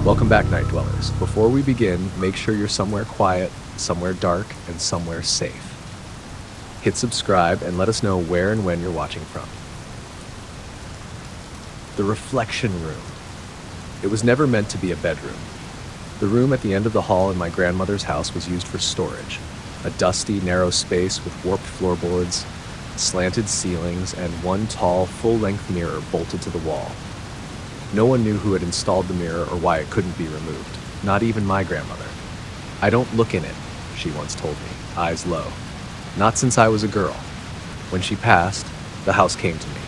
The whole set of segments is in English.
Welcome back, Night Dwellers. Before we begin, make sure you're somewhere quiet, somewhere dark, and somewhere safe. Hit subscribe and let us know where and when you're watching from. The reflection room. It was never meant to be a bedroom. The room at the end of the hall in my grandmother's house was used for storage. A dusty, narrow space with warped floorboards, slanted ceilings, and one tall, full-length mirror bolted to the wall. No one knew who had installed the mirror or why it couldn't be removed, not even my grandmother. "I don't look in it," she once told me, eyes low. Not since I was a girl. When she passed, the house came to me.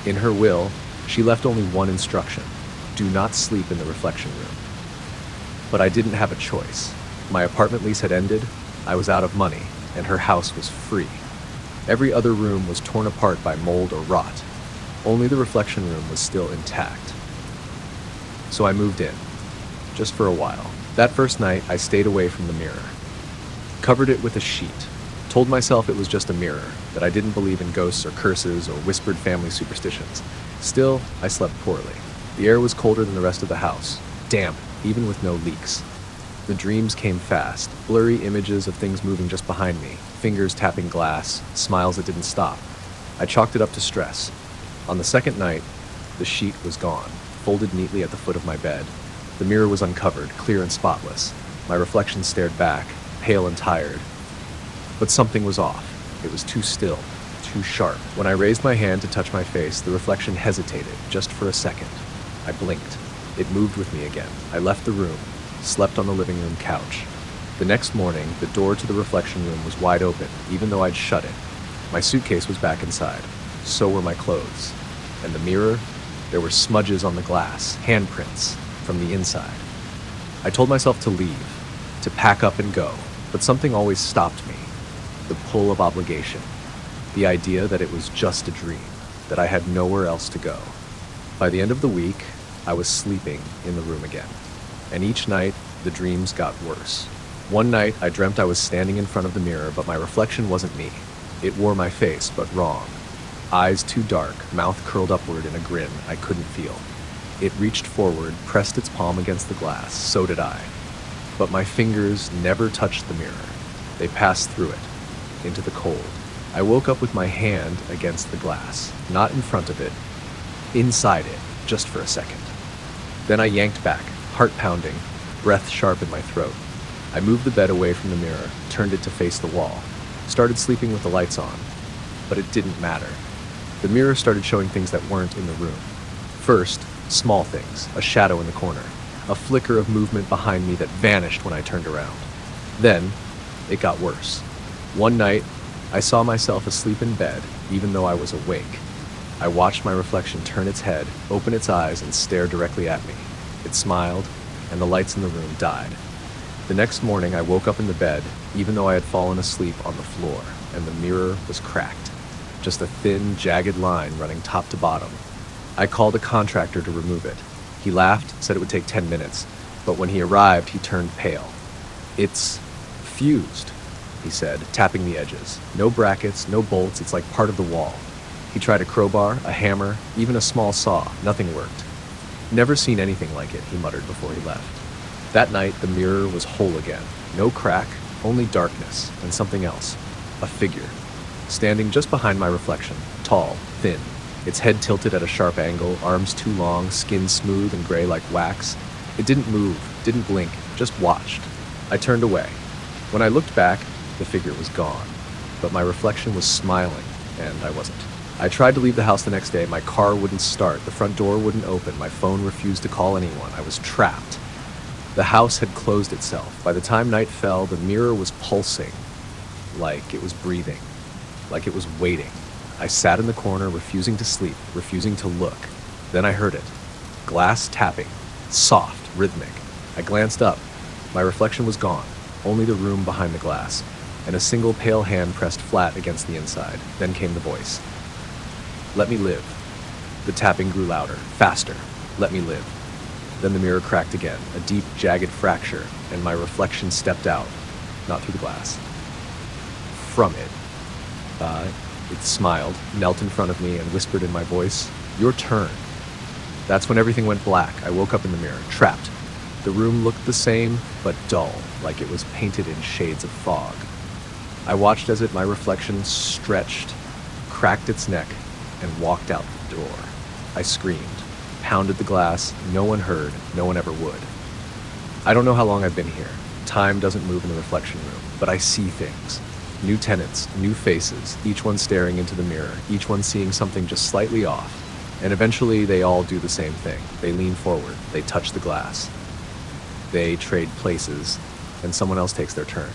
In her will, she left only one instruction: do not sleep in the reflection room. But I didn't have a choice. My apartment lease had ended, I was out of money, and her house was free. Every other room was torn apart by mold or rot. Only the reflection room was still intact. So I moved in, just for a while. That first night, I stayed away from the mirror. Covered it with a sheet. Told myself it was just a mirror, that I didn't believe in ghosts or curses or whispered family superstitions. Still, I slept poorly. The air was colder than the rest of the house. Damp, even with no leaks. The dreams came fast, blurry images of things moving just behind me, fingers tapping glass, smiles that didn't stop. I chalked it up to stress. On the second night, the sheet was gone, folded neatly at the foot of my bed. The mirror was uncovered, clear and spotless. My reflection stared back, pale and tired. But something was off. It was too still, too sharp. When I raised my hand to touch my face, the reflection hesitated, just for a second. I blinked. It moved with me again. I left the room, slept on the living room couch. The next morning, the door to the reflection room was wide open, even though I'd shut it. My suitcase was back inside. So were my clothes. And the mirror? There were smudges on the glass, handprints, from the inside. I told myself to leave, to pack up and go, but something always stopped me. The pull of obligation. The idea that it was just a dream, that I had nowhere else to go. By the end of the week, I was sleeping in the room again. And each night, the dreams got worse. One night, I dreamt I was standing in front of the mirror, but my reflection wasn't me. It wore my face, but wrong. Eyes too dark, mouth curled upward in a grin I couldn't feel. It reached forward, pressed its palm against the glass, so did I. But my fingers never touched the mirror. They passed through it, into the cold. I woke up with my hand against the glass, not in front of it, inside it, just for a second. Then I yanked back, heart pounding, breath sharp in my throat. I moved the bed away from the mirror, turned it to face the wall, started sleeping with the lights on. But it didn't matter. The mirror started showing things that weren't in the room. First, small things, a shadow in the corner, a flicker of movement behind me that vanished when I turned around. Then, it got worse. One night, I saw myself asleep in bed, even though I was awake. I watched my reflection turn its head, open its eyes, and stare directly at me. It smiled, and the lights in the room died. The next morning, I woke up in the bed, even though I had fallen asleep on the floor, and the mirror was cracked. Just a thin, jagged line running top to bottom. I called a contractor to remove it. He laughed, said it would take 10 minutes, but when he arrived, he turned pale. "It's fused," he said, tapping the edges. "No brackets, no bolts, it's like part of the wall." He tried a crowbar, a hammer, even a small saw. Nothing worked. "Never seen anything like it," he muttered before he left. That night, the mirror was whole again. No crack, only darkness, and something else. A figure. Standing just behind my reflection, tall, thin, its head tilted at a sharp angle, arms too long, skin smooth and gray like wax. It didn't move, didn't blink, just watched. I turned away. When I looked back, the figure was gone, but my reflection was smiling, and I wasn't. I tried to leave the house the next day. My car wouldn't start, the front door wouldn't open, my phone refused to call anyone. I was trapped. The house had closed itself. By the time night fell, the mirror was pulsing, like it was breathing. Like it was waiting. I sat in the corner, refusing to sleep, refusing to look. Then I heard it. Glass tapping. Soft, rhythmic. I glanced up. My reflection was gone. Only the room behind the glass. And a single pale hand pressed flat against the inside. Then came the voice. "Let me live." The tapping grew louder, faster. "Let me live." Then the mirror cracked again, a deep, jagged fracture, and my reflection stepped out. Not through the glass. From it. It smiled, knelt in front of me, and whispered in my voice, "Your turn." That's when everything went black. I woke up in the mirror, trapped. The room looked the same, but dull, like it was painted in shades of fog. I watched as my reflection stretched, cracked its neck, and walked out the door. I screamed, pounded the glass. No one heard, no one ever would. I don't know how long I've been here. Time doesn't move in the reflection room, but I see things. New tenants, new faces, each one staring into the mirror, each one seeing something just slightly off. And eventually they all do the same thing. They lean forward, they touch the glass. They trade places, and someone else takes their turn.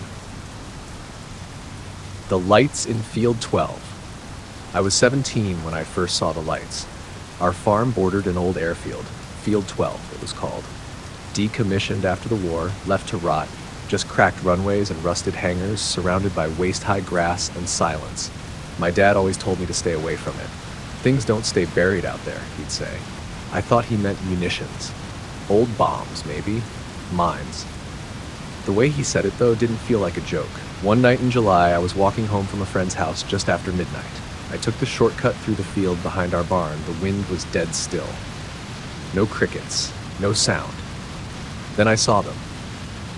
The lights in Field 12. I was 17 when I first saw the lights. Our farm bordered an old airfield, Field 12 it was called. Decommissioned after the war, left to rot, just cracked runways and rusted hangars surrounded by waist-high grass and silence. My dad always told me to stay away from it. Things don't stay buried out there, he'd say. I thought he meant munitions. Old bombs, maybe. Mines. The way he said it, though, didn't feel like a joke. One night in July, I was walking home from a friend's house just after midnight. I took the shortcut through the field behind our barn. The wind was dead still. No crickets, no sound. Then I saw them.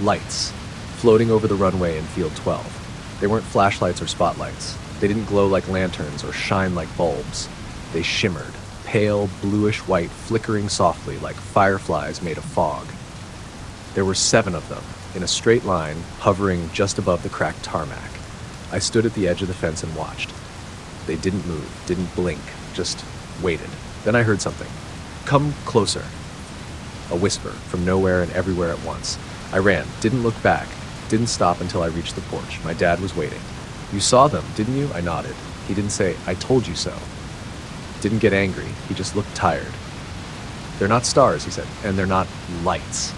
Lights, floating over the runway in Field 12. They weren't flashlights or spotlights. They didn't glow like lanterns or shine like bulbs. They shimmered, pale, bluish-white, flickering softly like fireflies made of fog. There were 7 of them, in a straight line, hovering just above the cracked tarmac. I stood at the edge of the fence and watched. They didn't move, didn't blink, just waited. Then I heard something. Come closer. A whisper, from nowhere and everywhere at once. I ran, didn't look back, didn't stop until I reached the porch. My dad was waiting. You saw them, didn't you? I nodded. He didn't say, I told you so. Didn't get angry, he just looked tired. They're not stars, he said, and they're not lights.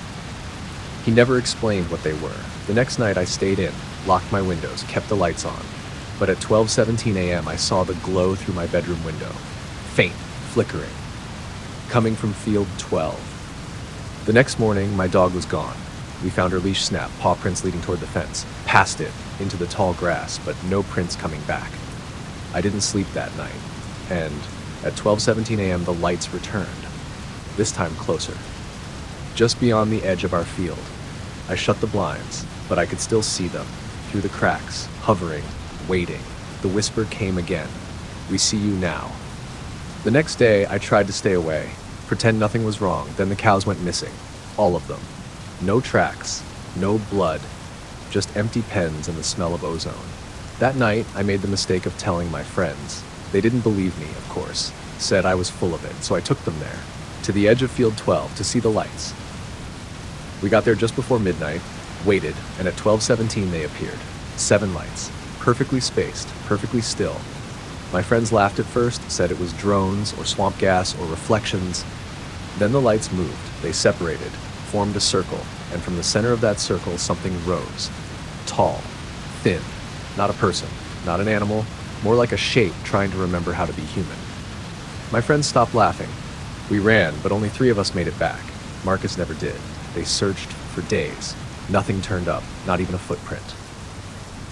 He never explained what they were. The next night I stayed in, locked my windows, kept the lights on. But at 12:17 a.m. I saw the glow through my bedroom window. Faint, flickering. Coming from Field 12. The next morning, my dog was gone. We found her leash snap, paw prints leading toward the fence. Past it, into the tall grass, but no prints coming back. I didn't sleep that night. And at 12:17 a.m. the lights returned. This time closer. Just beyond the edge of our field. I shut the blinds, but I could still see them, through the cracks, hovering, waiting. The whisper came again. We see you now. The next day, I tried to stay away, pretend nothing was wrong. Then the cows went missing. All of them. No tracks, no blood, just empty pens and the smell of ozone. That night, I made the mistake of telling my friends. They didn't believe me, of course, said I was full of it, so I took them there, to the edge of Field 12, to see the lights. We got there just before midnight, waited, and at 12:17 they appeared. 7 lights, perfectly spaced, perfectly still. My friends laughed at first, said it was drones or swamp gas or reflections. Then the lights moved, they separated, formed a circle, and from the center of that circle something rose. Tall, thin, not a person, not an animal, more like a shape trying to remember how to be human. My friends stopped laughing. We ran, but only 3 of us made it back. Marcus never did. They searched for days. Nothing turned up, not even a footprint.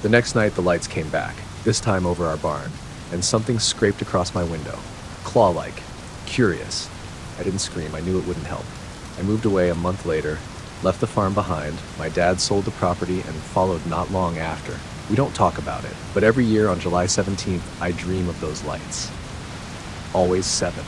The next night the lights came back, this time over our barn, and something scraped across my window. Claw-like. Curious. I didn't scream, I knew it wouldn't help. I moved away a month later, left the farm behind. My dad sold the property and followed not long after. We don't talk about it, but every year on July 17th, I dream of those lights. Always 7.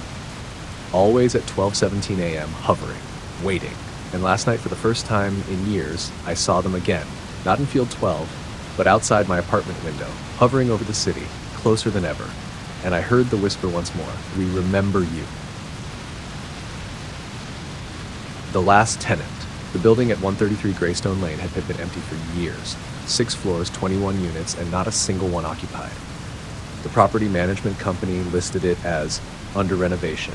Always at 12:17 a.m., hovering, waiting. And last night, for the first time in years, I saw them again, not in Field 12, but outside my apartment window, hovering over the city, closer than ever. And I heard the whisper once more, we remember you. The last tenant. The building at 133 Greystone Lane had been empty for years. 6 floors, 21 units, and not a single one occupied. The property management company listed it as under renovation,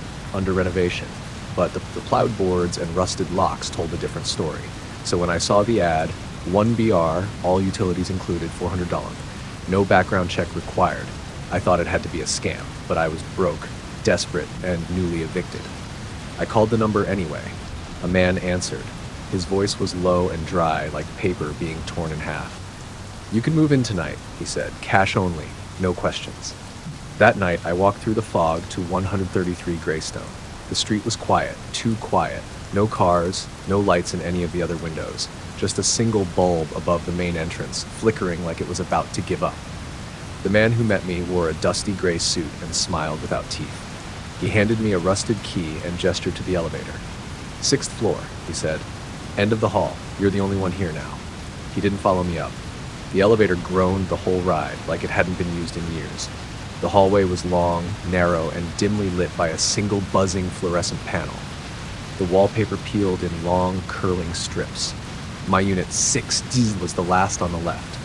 but the plowed boards and rusted locks told a different story. So when I saw the ad, 1BR, all utilities included, $400, no background check required, I thought it had to be a scam, but I was broke, desperate, and newly evicted. I called the number anyway. A man answered. His voice was low and dry, like paper being torn in half. You can move in tonight, he said, cash only, no questions. That night, I walked through the fog to 133 Greystone. The street was quiet, too quiet. No cars, no lights in any of the other windows, just a single bulb above the main entrance, flickering like it was about to give up. The man who met me wore a dusty gray suit and smiled without teeth. He handed me a rusted key and gestured to the elevator. "6th floor," he said. "End of the hall. You're the only one here now." He didn't follow me up. The elevator groaned the whole ride, like it hadn't been used in years. The hallway was long, narrow, and dimly lit by a single buzzing fluorescent panel. The wallpaper peeled in long, curling strips. My unit 6D was the last on the left.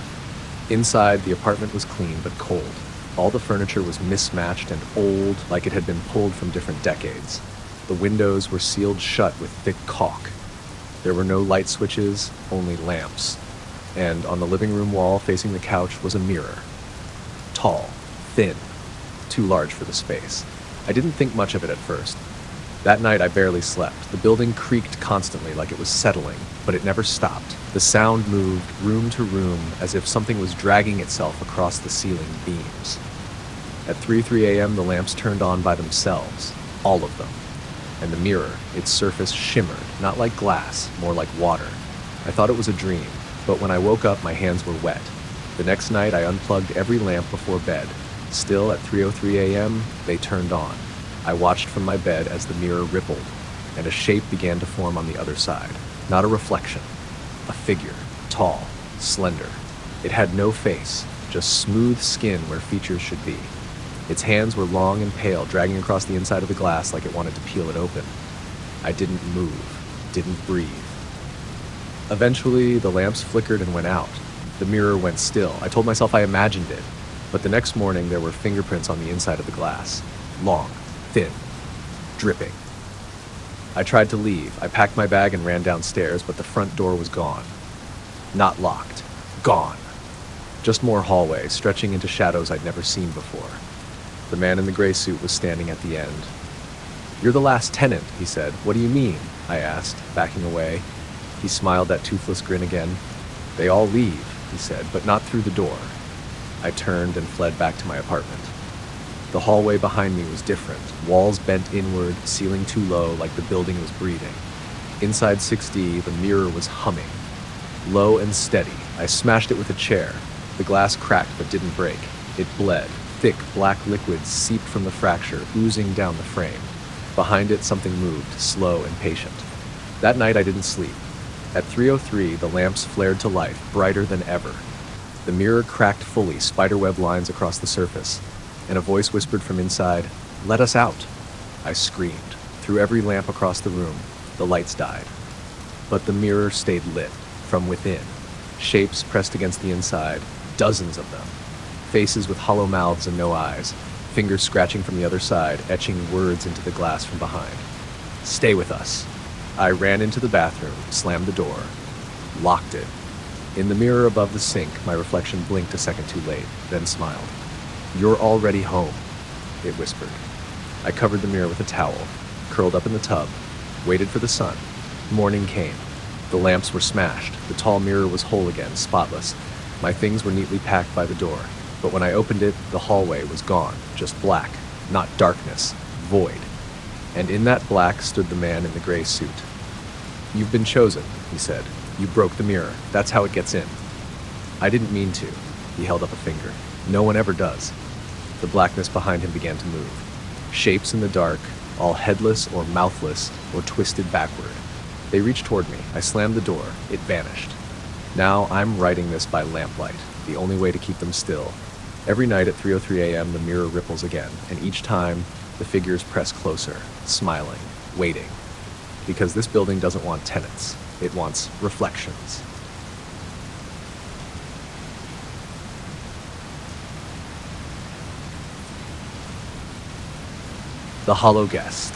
Inside, the apartment was clean but cold. All the furniture was mismatched and old, like it had been pulled from different decades. The windows were sealed shut with thick caulk. There were no light switches, only lamps. And on the living room wall facing the couch was a mirror. Tall, thin, too large for the space. I didn't think much of it at first. That night I barely slept. The building creaked constantly like it was settling, but it never stopped. The sound moved room to room as if something was dragging itself across the ceiling beams. At 3 a.m. the lamps turned on by themselves, all of them. And the mirror, its surface shimmered, not like glass, more like water. I thought it was a dream, but when I woke up my hands were wet. The next night I unplugged every lamp before bed. Still, at 3:03 a.m., they turned on. I watched from my bed as the mirror rippled, and a shape began to form on the other side. Not a reflection. A figure, tall, slender. It had no face, just smooth skin where features should be. Its hands were long and pale, dragging across the inside of the glass like it wanted to peel it open. I didn't move, didn't breathe. Eventually, the lamps flickered and went out. The mirror went still. I told myself I imagined it, but the next morning there were fingerprints on the inside of the glass. Long, thin, dripping. I tried to leave. I packed my bag and ran downstairs, but the front door was gone. Not locked. Gone. Just more hallway, stretching into shadows I'd never seen before. The man in the gray suit was standing at the end. "You're the last tenant," he said. "What do you mean?" I asked, backing away. He smiled that toothless grin again. "They all leave," he said, "but not through the door." I turned and fled back to my apartment. The hallway behind me was different. Walls bent inward, ceiling too low, like the building was breathing. Inside 6D, the mirror was humming. Low and steady, I smashed it with a chair. The glass cracked but didn't break. It bled. Thick, black liquid seeped from the fracture, oozing down the frame. Behind it, something moved, slow and patient. That night, I didn't sleep. At 3:03, the lamps flared to life, brighter than ever. The mirror cracked fully, spiderweb lines across the surface, and a voice whispered from inside, "Let us out." I screamed. Through every lamp across the room, the lights died. But the mirror stayed lit, from within. Shapes pressed against the inside, dozens of them. Faces with hollow mouths and no eyes, fingers scratching from the other side, etching words into the glass from behind. "Stay with us." I ran into the bathroom, slammed the door, locked it. In the mirror above the sink, my reflection blinked a second too late, then smiled. "You're already home," it whispered. I covered the mirror with a towel, curled up in the tub, waited for the sun. Morning came. The lamps were smashed. The tall mirror was whole again, spotless. My things were neatly packed by the door. But when I opened it, the hallway was gone, just black, not darkness, void. And in that black stood the man in the gray suit. "You've been chosen," he said. "You broke the mirror. That's how it gets in." I didn't mean to. He held up a finger. "No one ever does." The blackness behind him began to move. Shapes in the dark, all headless or mouthless or twisted backward. They reached toward me. I slammed the door. It vanished. Now I'm writing this by lamplight, the only way to keep them still. Every night at 3:03 a.m. the mirror ripples again, and each time the figures press closer, smiling, waiting. Because this building doesn't want tenants. It wants reflections. The Hollow Guest.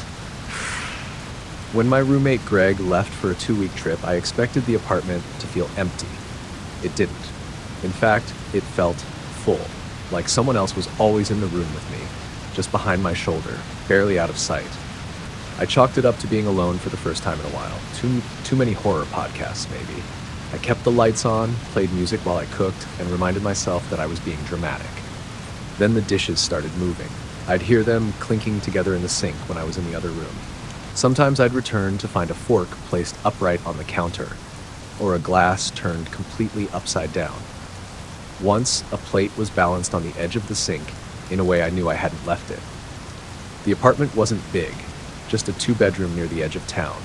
When my roommate Greg left for a 2-week trip, I expected the apartment to feel empty. It didn't. In fact, it felt full, like someone else was always in the room with me, just behind my shoulder, barely out of sight. I chalked it up to being alone for the first time in a while. Too many horror podcasts, maybe. I kept the lights on, played music while I cooked, and reminded myself that I was being dramatic. Then the dishes started moving. I'd hear them clinking together in the sink when I was in the other room. Sometimes I'd return to find a fork placed upright on the counter, or a glass turned completely upside down. Once, a plate was balanced on the edge of the sink in a way I knew I hadn't left it. The apartment wasn't big, just a two-bedroom near the edge of town.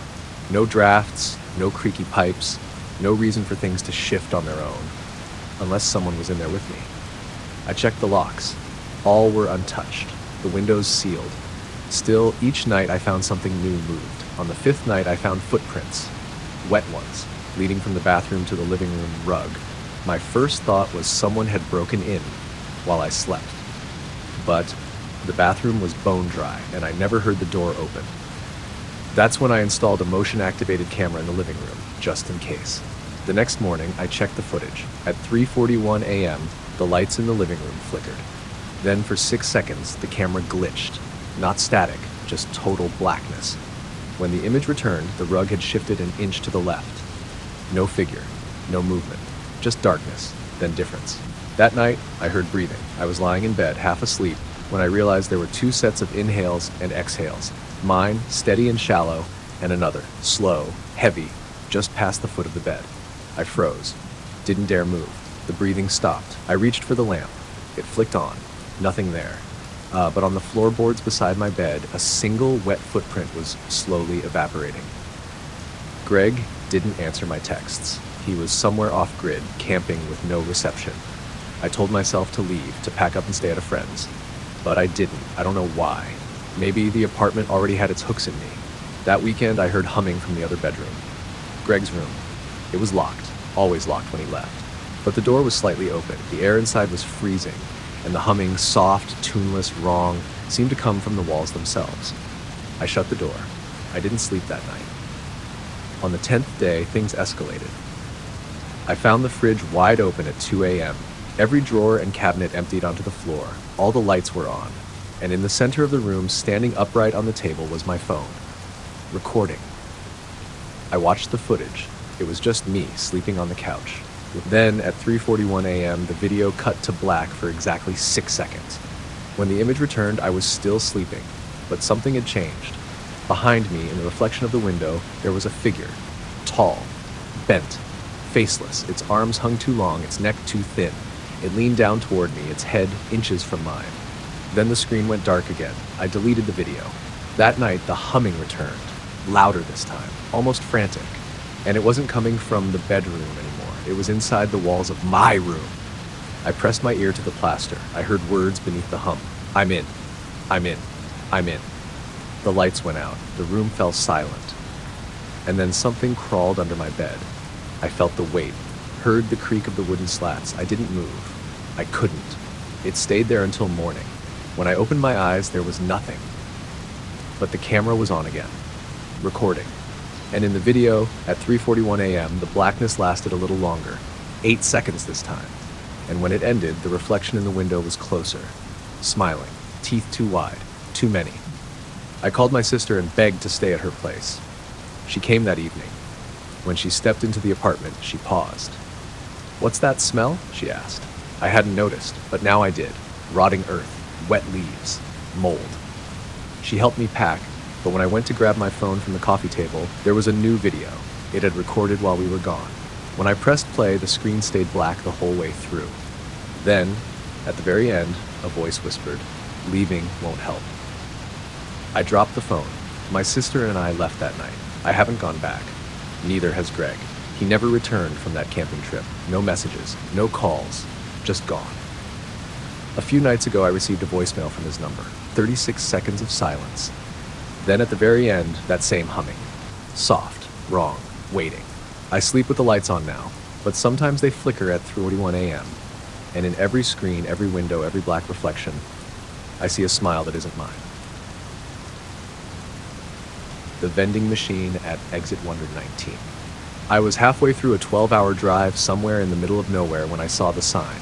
No drafts, no creaky pipes, no reason for things to shift on their own, unless someone was in there with me. I checked the locks. All were untouched, the windows sealed. Still, each night I found something new moved. On the fifth night, I found footprints, wet ones, leading from the bathroom to the living room rug. My first thought was someone had broken in while I slept. But the bathroom was bone dry, and I never heard the door open. That's when I installed a motion-activated camera in the living room, just in case. The next morning, I checked the footage. At 3:41 a.m., the lights in the living room flickered. Then for 6 seconds, the camera glitched. Not static, just total blackness. When the image returned, the rug had shifted an inch to the left. No figure, no movement, just darkness, then difference. That night, I heard breathing. I was lying in bed, half asleep, when I realized there were two sets of inhales and exhales. Mine, steady and shallow, and another, slow, heavy, just past the foot of the bed. I froze, didn't dare move. The breathing stopped. I reached for the lamp. It flicked on. Nothing there. But on the floorboards beside my bed, a single wet footprint was slowly evaporating. Greg didn't answer my texts. He was somewhere off-grid, camping with no reception. I told myself to leave, to pack up and stay at a friend's. But I didn't. I don't know why. Maybe the apartment already had its hooks in me. That weekend, I heard humming from the other bedroom. Greg's room. It was locked, always locked when he left. But the door was slightly open. The air inside was freezing, and the humming, soft, tuneless, wrong, seemed to come from the walls themselves. I shut the door. I didn't sleep that night. On the 10th day, things escalated. I found the fridge wide open at 2 a.m. Every drawer and cabinet emptied onto the floor. All the lights were on. And in the center of the room, standing upright on the table, was my phone. Recording. I watched the footage. It was just me, sleeping on the couch. Then, at 3:41 a.m., the video cut to black for exactly 6 seconds. When the image returned, I was still sleeping, but something had changed. Behind me, in the reflection of the window, there was a figure. Tall, bent, faceless. Its arms hung too long, its neck too thin. It leaned down toward me, its head inches from mine. Then the screen went dark again. I deleted the video. That night, the humming returned, louder this time, almost frantic. And it wasn't coming from the bedroom anymore. It was inside the walls of my room. I pressed my ear to the plaster. I heard words beneath the hum. I'm in. I'm in. I'm in. The lights went out. The room fell silent. And then something crawled under my bed. I felt the weight, heard the creak of the wooden slats. I didn't move. I couldn't. It stayed there until morning. When I opened my eyes, there was nothing. But the camera was on again, recording. And in the video, at 3:41 a.m., the blackness lasted a little longer, 8 seconds this time. And when it ended, the reflection in the window was closer, smiling, teeth too wide, too many. I called my sister and begged to stay at her place. She came that evening. When she stepped into the apartment, she paused. "What's that smell?" she asked. I hadn't noticed, but now I did. Rotting earth, wet leaves, mold. She helped me pack, but when I went to grab my phone from the coffee table, there was a new video. It had recorded while we were gone. When I pressed play, the screen stayed black the whole way through. Then, at the very end, a voice whispered, "Leaving won't help." I dropped the phone. My sister and I left that night. I haven't gone back. Neither has Greg. He never returned from that camping trip. No messages, no calls, just gone. A few nights ago, I received a voicemail from his number. 36 seconds of silence. Then at the very end, that same humming. Soft, wrong, waiting. I sleep with the lights on now, but sometimes they flicker at 3:41 a.m. And in every screen, every window, every black reflection, I see a smile that isn't mine. The vending machine at exit 119. I was halfway through a 12-hour drive somewhere in the middle of nowhere when I saw the sign.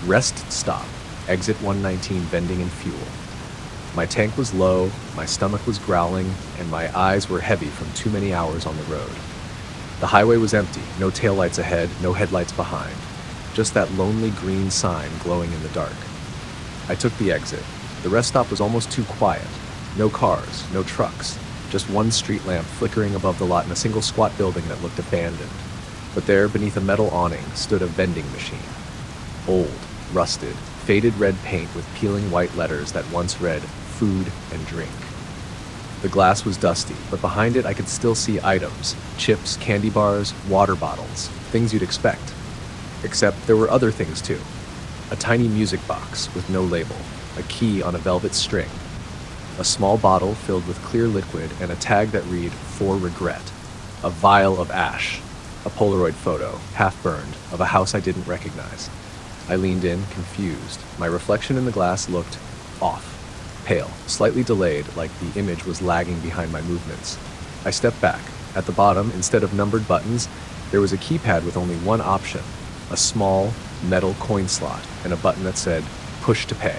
Rest stop, exit 119 vending and fuel. My tank was low, my stomach was growling, and my eyes were heavy from too many hours on the road. The highway was empty, no taillights ahead, no headlights behind. Just that lonely green sign glowing in the dark. I took the exit. The rest stop was almost too quiet. No cars, no trucks. just one street lamp flickering above the lot in a single squat building that looked abandoned. But there, beneath a metal awning, stood a vending machine. Old, rusted, faded red paint with peeling white letters that once read, "Food and Drink." The glass was dusty, but behind it I could still see items: chips, candy bars, water bottles, things you'd expect. Except there were other things too. A tiny music box with no label, a key on a velvet string, a small bottle filled with clear liquid, and a tag that read, "For Regret," a vial of ash, a Polaroid photo, half burned, of a house I didn't recognize. I leaned in, confused. My reflection in the glass looked off, pale, slightly delayed, like the image was lagging behind my movements. I stepped back. At the bottom, instead of numbered buttons, there was a keypad with only one option, a small, metal coin slot, and a button that said, "Push to pay."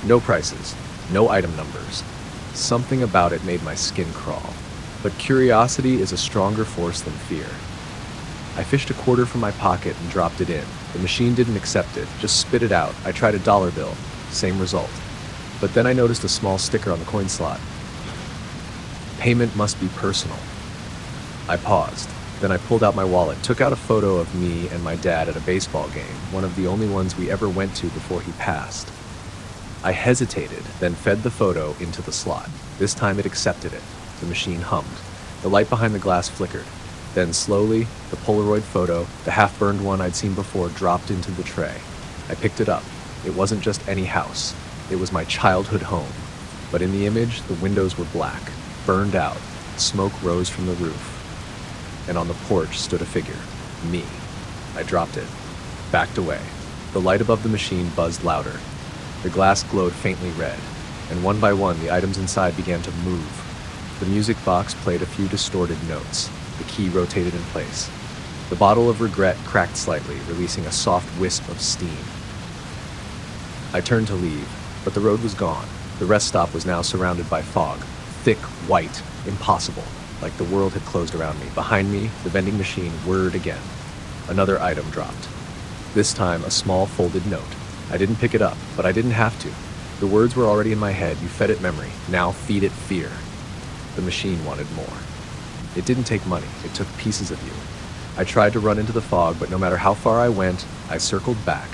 No prices, no item numbers. Something about it made my skin crawl. But curiosity is a stronger force than fear. I fished a quarter from my pocket and dropped it in. The machine didn't accept it, just spit it out. I tried a dollar bill, same result. But then I noticed a small sticker on the coin slot. "Payment must be personal." I paused. Then I pulled out my wallet, took out a photo of me and my dad at a baseball game, one of the only ones we ever went to before he passed. I hesitated, then fed the photo into the slot. This time it accepted it. The machine hummed. The light behind the glass flickered. Then slowly, the Polaroid photo, the half-burned one I'd seen before, dropped into the tray. I picked it up. It wasn't just any house. It was my childhood home. But in the image, the windows were black, burned out. Smoke rose from the roof. And on the porch stood a figure. Me. I dropped it. Backed away. The light above the machine buzzed louder. The glass glowed faintly red. And one by one, the items inside began to move. The music box played a few distorted notes. The key rotated in place. The bottle of regret cracked slightly, releasing a soft wisp of steam. I turned to leave, but the road was gone. The rest stop was now surrounded by fog. Thick, white, impossible, like the world had closed around me. Behind me, the vending machine whirred again. Another item dropped. This time, a small folded note. I didn't pick it up, but I didn't have to. The words were already in my head. "You fed it memory. Now feed it fear." The machine wanted more. It didn't take money. It took pieces of you. I tried to run into the fog, but no matter how far I went, I circled back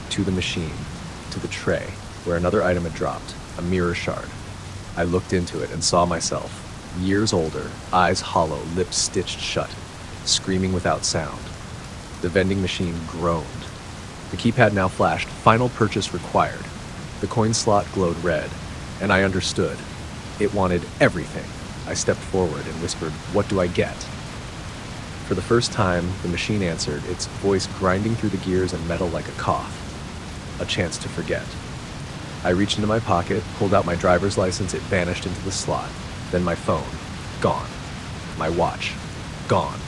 to the machine, to the tray, where another item had dropped, a mirror shard. I looked into it and saw myself, years older, eyes hollow, lips stitched shut, screaming without sound. The vending machine groaned. The keypad now flashed, "Final purchase required." The coin slot glowed red, and I understood. It wanted everything. I stepped forward and whispered, "What do I get?" For the first time, the machine answered, its voice grinding through the gears and metal like a cough. A chance to forget. I reached into my pocket, pulled out my driver's license. It vanished into the slot. Then my phone. Gone. My watch. Gone.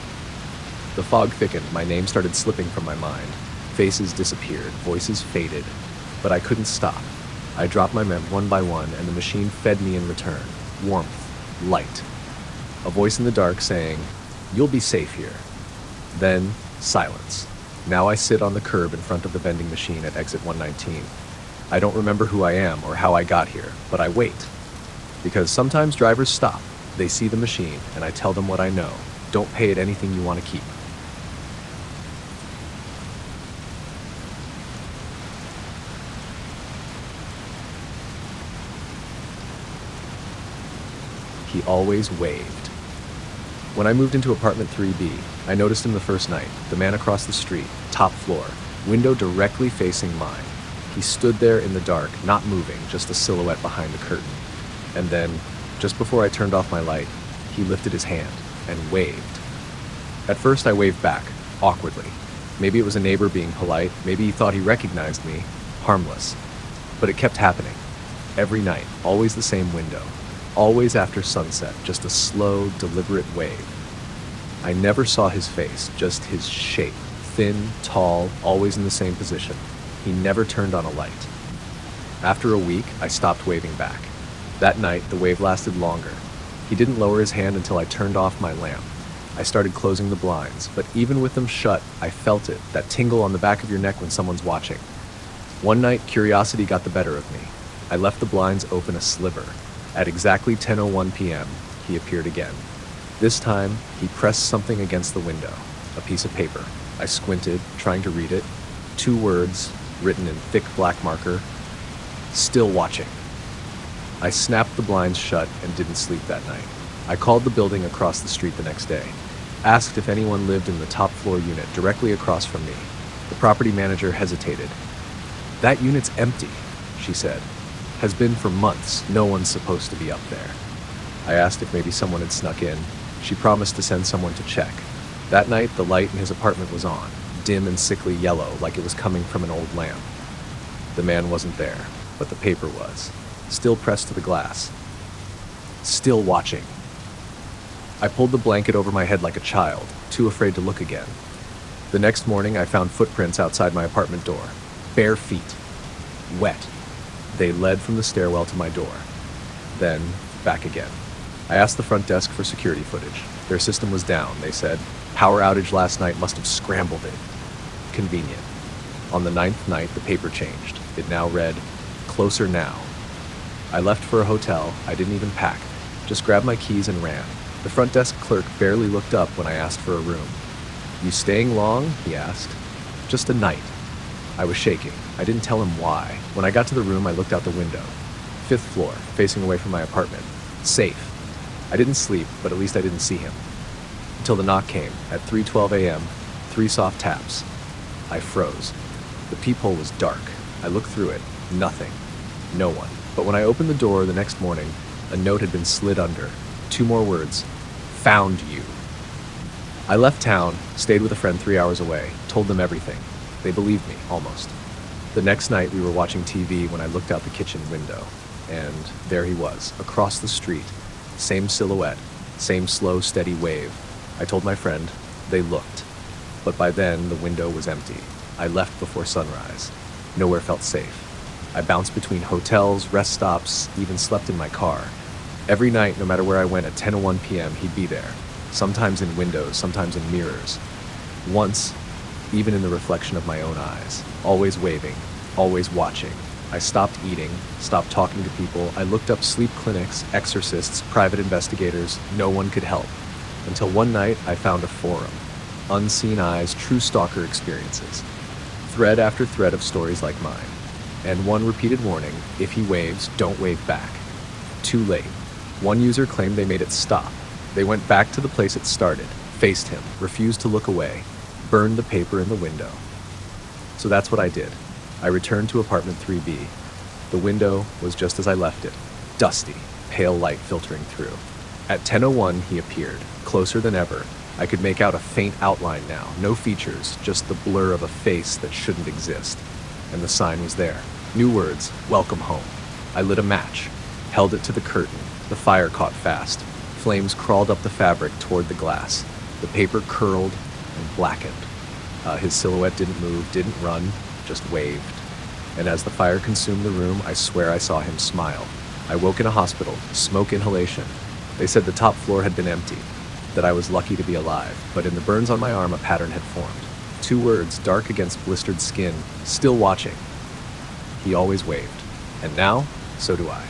The fog thickened. My name started slipping from my mind. Faces disappeared. Voices faded. But I couldn't stop. I dropped my mem one by one, and the machine fed me in return. Warmth. Light. A voice in the dark saying, "You'll be safe here." Then, silence. Now I sit on the curb in front of the vending machine at exit 119. I don't remember who I am or how I got here, but I wait. Because sometimes drivers stop. They see the machine, and I tell them what I know. Don't pay it anything you want to keep. He always waved. When I moved into apartment 3B, I noticed him the first night, the man across the street, top floor, window directly facing mine. He stood there in the dark, not moving, just a silhouette behind the curtain. And then, just before I turned off my light, he lifted his hand and waved. At first I waved back, awkwardly. Maybe it was a neighbor being polite, maybe he thought he recognized me, harmless. But it kept happening. Every night, always the same window. Always after sunset, just a slow, deliberate wave. I never saw his face, just his shape. Thin, tall, always in the same position. He never turned on a light. After a week, I stopped waving back. That night, the wave lasted longer. He didn't lower his hand until I turned off my lamp. I started closing the blinds, but even with them shut, I felt it, that tingle on the back of your neck when someone's watching. One night, curiosity got the better of me. I left the blinds open a sliver. At exactly 10:01 p.m., he appeared again. This time, he pressed something against the window, a piece of paper. I squinted, trying to read it. 2 words, written in thick black marker, "Still watching." I snapped the blinds shut and didn't sleep that night. I called the building across the street the next day, asked if anyone lived in the top floor unit directly across from me. The property manager hesitated. "That unit's empty," she said. "Has been for months. No one's supposed to be up there." I asked if maybe someone had snuck in. She promised to send someone to check. That night, the light in his apartment was on, dim and sickly yellow, like it was coming from an old lamp. The man wasn't there, but the paper was, still pressed to the glass. "Still watching." I pulled the blanket over my head like a child, too afraid to look again. The next morning, I found footprints outside my apartment door. Bare feet. Wet. They led from the stairwell to my door. Then, back again. I asked the front desk for security footage. Their system was down, they said. Power outage last night must have scrambled it. Convenient. On the 9th night, the paper changed. It now read, "Closer now." I left for a hotel. I didn't even pack. Just grabbed my keys and ran. The front desk clerk barely looked up when I asked for a room. "You staying long?" he asked. "Just a night." I was shaking. I didn't tell him why. When I got to the room, I looked out the window. 5th floor, facing away from my apartment. Safe. I didn't sleep, but at least I didn't see him. Until the knock came, at 3:12 a.m., 3 soft taps. I froze. The peephole was dark. I looked through it. Nothing. No one. But when I opened the door the next morning, a note had been slid under. 2 more words. "Found you." I left town, stayed with a friend 3 hours away, told them everything. They believed me, almost. The next night we were watching TV when I looked out the kitchen window, and there he was, across the street. Same silhouette, same slow, steady wave. I told my friend. They looked. But by then, the window was empty. I left before sunrise. Nowhere felt safe. I bounced between hotels, rest stops, even slept in my car. Every night, no matter where I went at 10:01 p.m., he'd be there. Sometimes in windows, sometimes in mirrors. Once, even in the reflection of my own eyes. Always waving, always watching. I stopped eating, stopped talking to people. I looked up sleep clinics, exorcists, private investigators. No one could help. Until one night, I found a forum. Unseen eyes, true stalker experiences. Thread after thread of stories like mine. And one repeated warning: if he waves, don't wave back. Too late. One user claimed they made it stop. They went back to the place it started, faced him, refused to look away, burned the paper in the window. So that's what I did. I returned to apartment 3B. The window was just as I left it, dusty, pale light filtering through. At 10:01, he appeared, closer than ever. I could make out a faint outline now, no features, just the blur of a face that shouldn't exist. And the sign was there. New words, "Welcome home." I lit a match, held it to the curtain. The fire caught fast. Flames crawled up the fabric toward the glass. The paper curled and blackened. His silhouette didn't move, didn't run, just waved. And as the fire consumed the room, I swear I saw him smile. I woke in a hospital, smoke inhalation. They said the top floor had been empty, that I was lucky to be alive, but in the burns on my arm, a pattern had formed. 2 words, dark against blistered skin, "Still watching." He always waved. And now, so do I.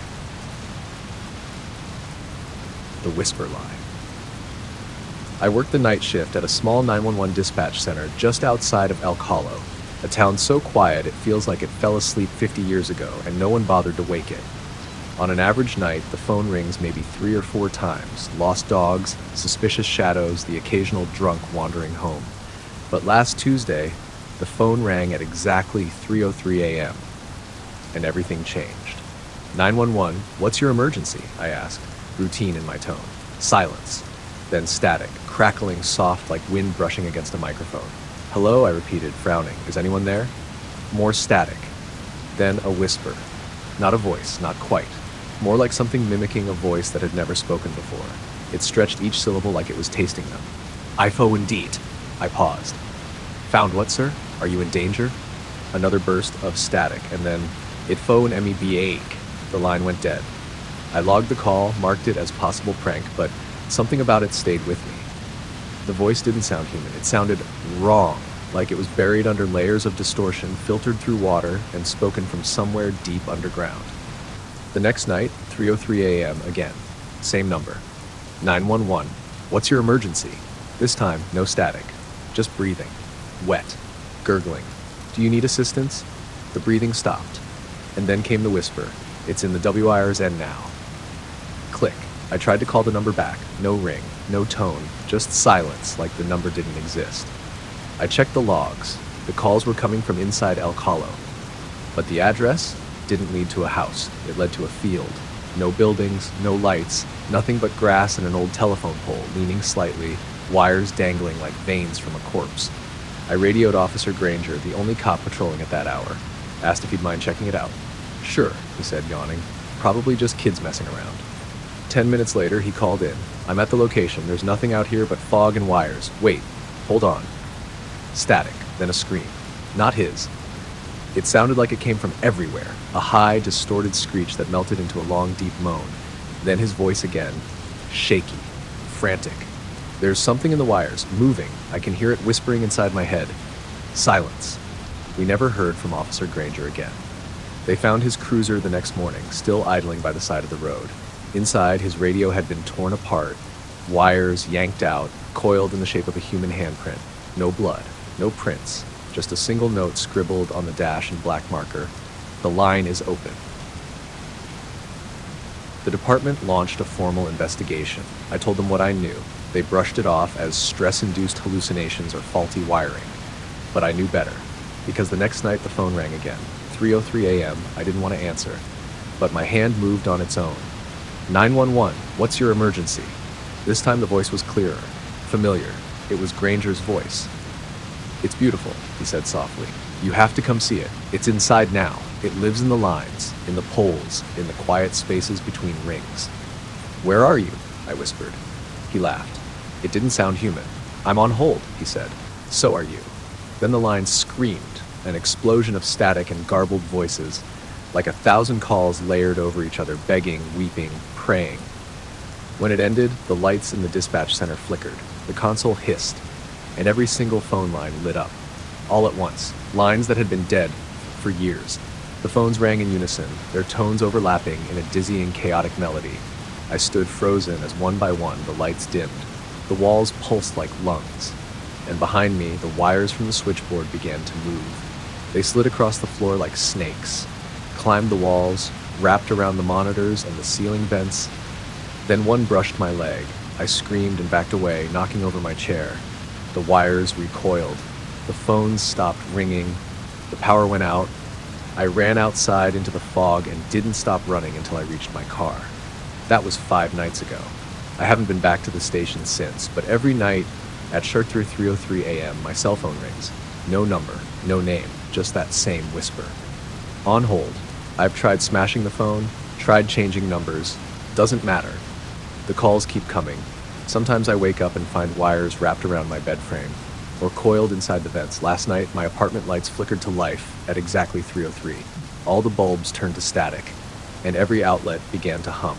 The Whisper Line. I worked the night shift at a small 911 dispatch center just outside of Elk Hollow, a town so quiet it feels like it fell asleep 50 years ago and no one bothered to wake it. On an average night, the phone rings maybe 3 or 4 times, lost dogs, suspicious shadows, the occasional drunk wandering home. But last Tuesday, the phone rang at exactly 3:03 a.m., and everything changed. 911, what's your emergency? I asked, routine in my tone. Silence. Then static, crackling soft like wind brushing against a microphone. Hello, I repeated, frowning. Is anyone there? More static. Then a whisper. Not a voice, not quite. More like something mimicking a voice that had never spoken before. It stretched each syllable like it was tasting them. "Ifo indeed." I paused. "Found what, sir? Are you in danger?" Another burst of static, and then, "It phone MEBA." The line went dead. I logged the call, marked it as possible prank, but something about it stayed with me. The voice didn't sound human. It sounded wrong, like it was buried under layers of distortion, filtered through water, and spoken from somewhere deep underground. The next night, 3:03 a.m. again. Same number. 911. What's your emergency? This time, no static. Just breathing. Wet. Gurgling. Do you need assistance? The breathing stopped. And then came the whisper. It's in the WIR's end now. Click. I tried to call the number back. No ring. No tone. Just silence, like the number didn't exist. I checked the logs. The calls were coming from inside El Calo. But the address didn't lead to a house. It led to a field. No buildings, no lights, nothing but grass and an old telephone pole leaning slightly, wires dangling like veins from a corpse. I radioed Officer Granger, the only cop patrolling at that hour. Asked if he'd mind checking it out. Sure, he said, yawning. Probably just kids messing around. 10 minutes later, he called in. I'm at the location. There's nothing out here but fog and wires. Wait, hold on. Static, then a scream. Not his. It sounded like it came from everywhere, a high, distorted screech that melted into a long, deep moan. Then his voice again, shaky, frantic. There's something in the wires, moving. I can hear it whispering inside my head. Silence. We never heard from Officer Granger again. They found his cruiser the next morning, still idling by the side of the road. Inside, his radio had been torn apart, wires yanked out, coiled in the shape of a human handprint. No blood, no prints. Just a single note scribbled on the dash in black marker. The line is open. The department launched a formal investigation. I told them what I knew. They brushed it off as stress-induced hallucinations or faulty wiring. But I knew better, because the next night the phone rang again. 3:03 a.m. I didn't want to answer, but my hand moved on its own. 911, what's your emergency? This time the voice was clearer, familiar. It was Granger's voice. It's beautiful, he said softly. You have to come see it. It's inside now. It lives in the lines, in the poles, in the quiet spaces between rings. Where are you? I whispered. He laughed. It didn't sound human. I'm on hold, he said. So are you. Then the line screamed, an explosion of static and garbled voices, like 1,000 calls layered over each other, begging, weeping, praying. When it ended, the lights in the dispatch center flickered. The console hissed, and every single phone line lit up. All at once, lines that had been dead for years. The phones rang in unison, their tones overlapping in a dizzying, chaotic melody. I stood frozen as one by one the lights dimmed. The walls pulsed like lungs, and behind me, the wires from the switchboard began to move. They slid across the floor like snakes, climbed the walls, wrapped around the monitors and the ceiling vents. Then one brushed my leg. I screamed and backed away, knocking over my chair. The wires recoiled. The phones stopped ringing. The power went out. I ran outside into the fog and didn't stop running until I reached my car. That was 5 nights ago. I haven't been back to the station since, but every night at sharp 3:03 a.m., my cell phone rings. No number, no name, just that same whisper. On hold. I've tried smashing the phone, tried changing numbers. Doesn't matter. The calls keep coming. Sometimes I wake up and find wires wrapped around my bed frame, or coiled inside the vents. Last night, my apartment lights flickered to life at exactly 3:03. All the bulbs turned to static, and every outlet began to hum.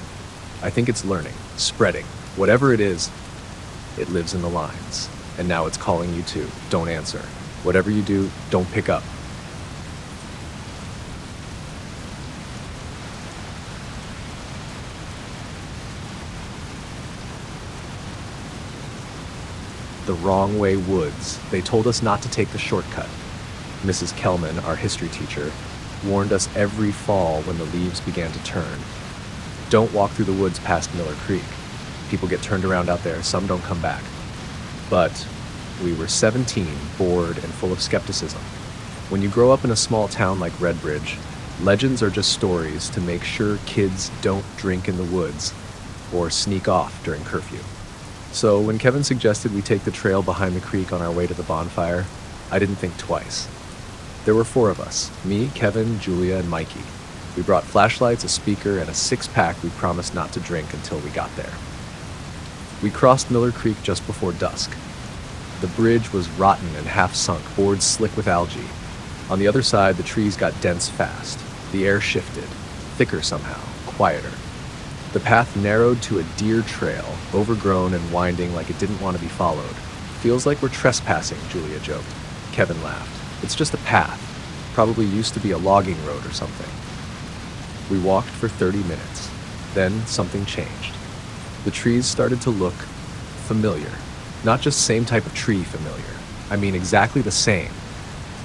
I think it's learning, spreading. Whatever it is, it lives in the lines. And now it's calling you too. Don't answer. Whatever you do, don't pick up. The Wrongway Woods. They told us not to take the shortcut. Mrs. Kelman, our history teacher, warned us every fall when the leaves began to turn. Don't walk through the woods past Miller Creek. People get turned around out there, some don't come back. But we were 17, bored and full of skepticism. When you grow up in a small town like Redbridge, legends are just stories to make sure kids don't drink in the woods or sneak off during curfew. So when Kevin suggested we take the trail behind the creek on our way to the bonfire, I didn't think twice. There were 4 of us, me, Kevin, Julia, and Mikey. We brought flashlights, a speaker, and a 6-pack we promised not to drink until we got there. We crossed Miller Creek just before dusk. The bridge was rotten and half sunk, boards slick with algae. On the other side, the trees got dense fast. The air shifted, thicker somehow, quieter. The path narrowed to a deer trail, overgrown and winding like it didn't want to be followed. Feels like we're trespassing, Julia joked. Kevin laughed. It's just a path. Probably used to be a logging road or something. We walked for 30 minutes. Then something changed. The trees started to look familiar. Not just same type of tree familiar. I mean exactly the same.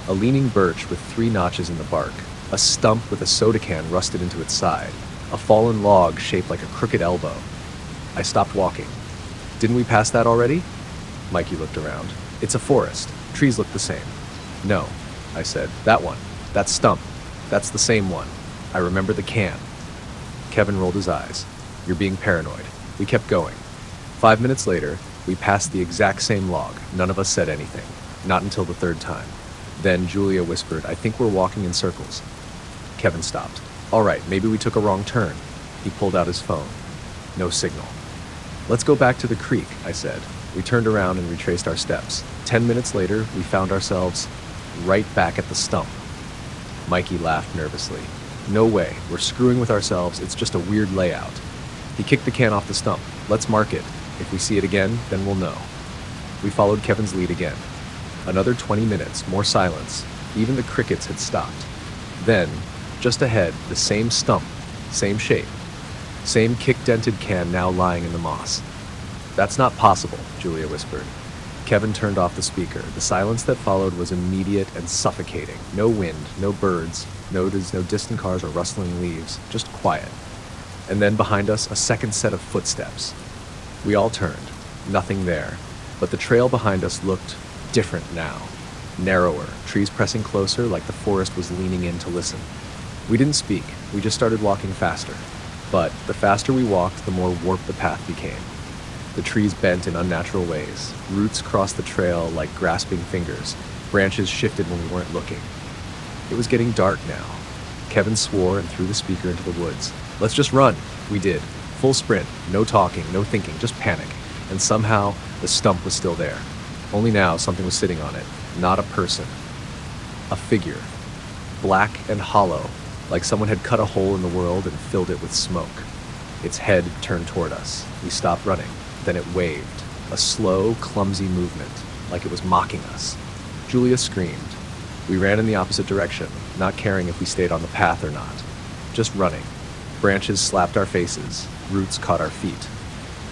A leaning birch with 3 notches in the bark, a stump with a soda can rusted into its side, a fallen log shaped like a crooked elbow. I stopped walking. Didn't we pass that already? Mikey looked around. It's a forest. Trees look the same. No, I said. That one. That stump. That's the same one. I remember the can. Kevin rolled his eyes. You're being paranoid. We kept going. 5 minutes later, we passed the exact same log. None of us said anything. Not until the 3rd time. Then Julia whispered, I think we're walking in circles. Kevin stopped. All right, maybe we took a wrong turn. He pulled out his phone. No signal. Let's go back to the creek, I said. We turned around and retraced our steps. 10 minutes later, we found ourselves right back at the stump. Mikey laughed nervously. No way, we're screwing with ourselves, it's just a weird layout. He kicked the can off the stump. Let's mark it. If we see it again, then we'll know. We followed Kevin's lead again. Another 20 minutes, more silence. Even the crickets had stopped. Then, just ahead, the same stump, same shape. Same kick-dented can now lying in the moss. That's not possible, Julia whispered. Kevin turned off the speaker. The silence that followed was immediate and suffocating. No wind, no birds, no distant cars or rustling leaves, just quiet. And then behind us, a second set of footsteps. We all turned. Nothing there. But the trail behind us looked different now. Narrower, trees pressing closer like the forest was leaning in to listen. We didn't speak. We just started walking faster. But the faster we walked, the more warped the path became. The trees bent in unnatural ways. Roots crossed the trail like grasping fingers. Branches shifted when we weren't looking. It was getting dark now. Kevin swore and threw the speaker into the woods. Let's just run. We did. Full sprint. No talking, no thinking, just panic. And somehow, the stump was still there. Only now, something was sitting on it. Not a person. A figure. Black and hollow, like someone had cut a hole in the world and filled it with smoke. Its head turned toward us. We stopped running. Then it waved. A slow, clumsy movement, like it was mocking us. Julia screamed. We ran in the opposite direction, not caring if we stayed on the path or not. Just running. Branches slapped our faces. Roots caught our feet.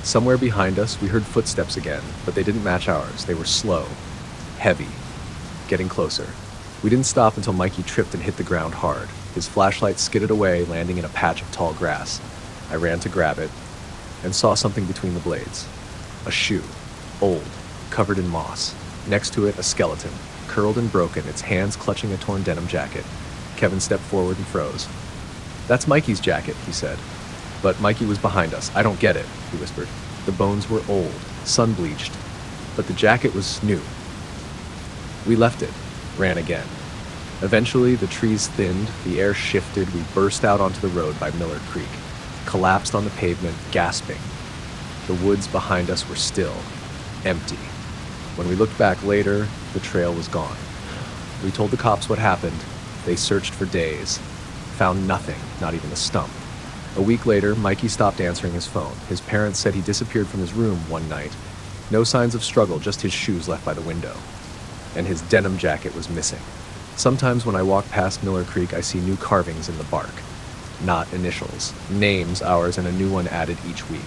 Somewhere behind us, we heard footsteps again, but they didn't match ours. They were slow, heavy, getting closer. We didn't stop until Mikey tripped and hit the ground hard. His flashlight skidded away, landing in a patch of tall grass. I ran to grab it and saw something between the blades. A shoe, old, covered in moss. Next to it, a skeleton, curled and broken, its hands clutching a torn denim jacket. Kevin stepped forward and froze. That's Mikey's jacket, he said. But Mikey was behind us. I don't get it, he whispered. The bones were old, sun-bleached, but the jacket was new. We left it, ran again. Eventually, the trees thinned, the air shifted, we burst out onto the road by Miller Creek, collapsed on the pavement, gasping. The woods behind us were still, empty. When we looked back later, the trail was gone. We told the cops what happened. They searched for days, found nothing, not even a stump. A week later, Mikey stopped answering his phone. His parents said he disappeared from his room one night. No signs of struggle, just his shoes left by the window. And his denim jacket was missing. Sometimes when I walk past Miller Creek, I see new carvings in the bark. Not initials. Names, ours, and a new one added each week.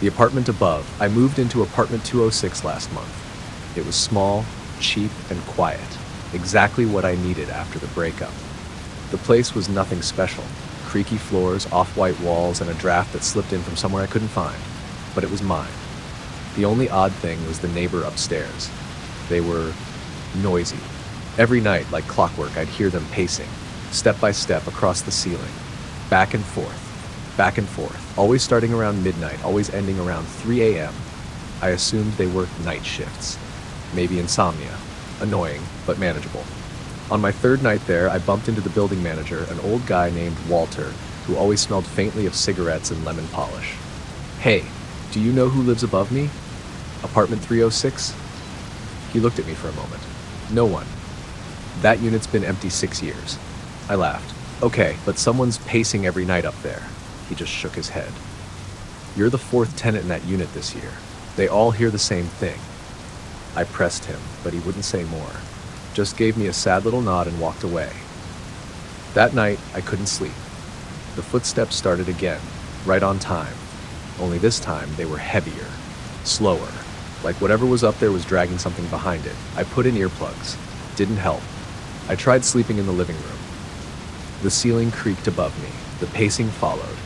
The apartment above. I moved into apartment 206 last month. It was small, cheap, and quiet. Exactly what I needed after the breakup. The place was nothing special. Creaky floors, off-white walls, and a draft that slipped in from somewhere I couldn't find. But it was mine. The only odd thing was the neighbor upstairs. They were noisy. Every night, like clockwork, I'd hear them pacing, step by step across the ceiling, back and forth, always starting around midnight, always ending around 3 a.m. I assumed they worked night shifts. Maybe insomnia. Annoying, but manageable. On my 3rd night there, I bumped into the building manager, an old guy named Walter, who always smelled faintly of cigarettes and lemon polish. Hey, do you know who lives above me? Apartment 306? He looked at me for a moment. No one. That unit's been empty 6 years. I laughed. Okay, but someone's pacing every night up there. He just shook his head. You're the 4th tenant in that unit this year. They all hear the same thing. I pressed him, but he wouldn't say more. Just gave me a sad little nod and walked away. That night, I couldn't sleep. The footsteps started again, right on time. Only this time they were heavier, slower, like whatever was up there was dragging something behind it. I put in earplugs. Didn't help. I tried sleeping in the living room. The ceiling creaked above me. The pacing followed.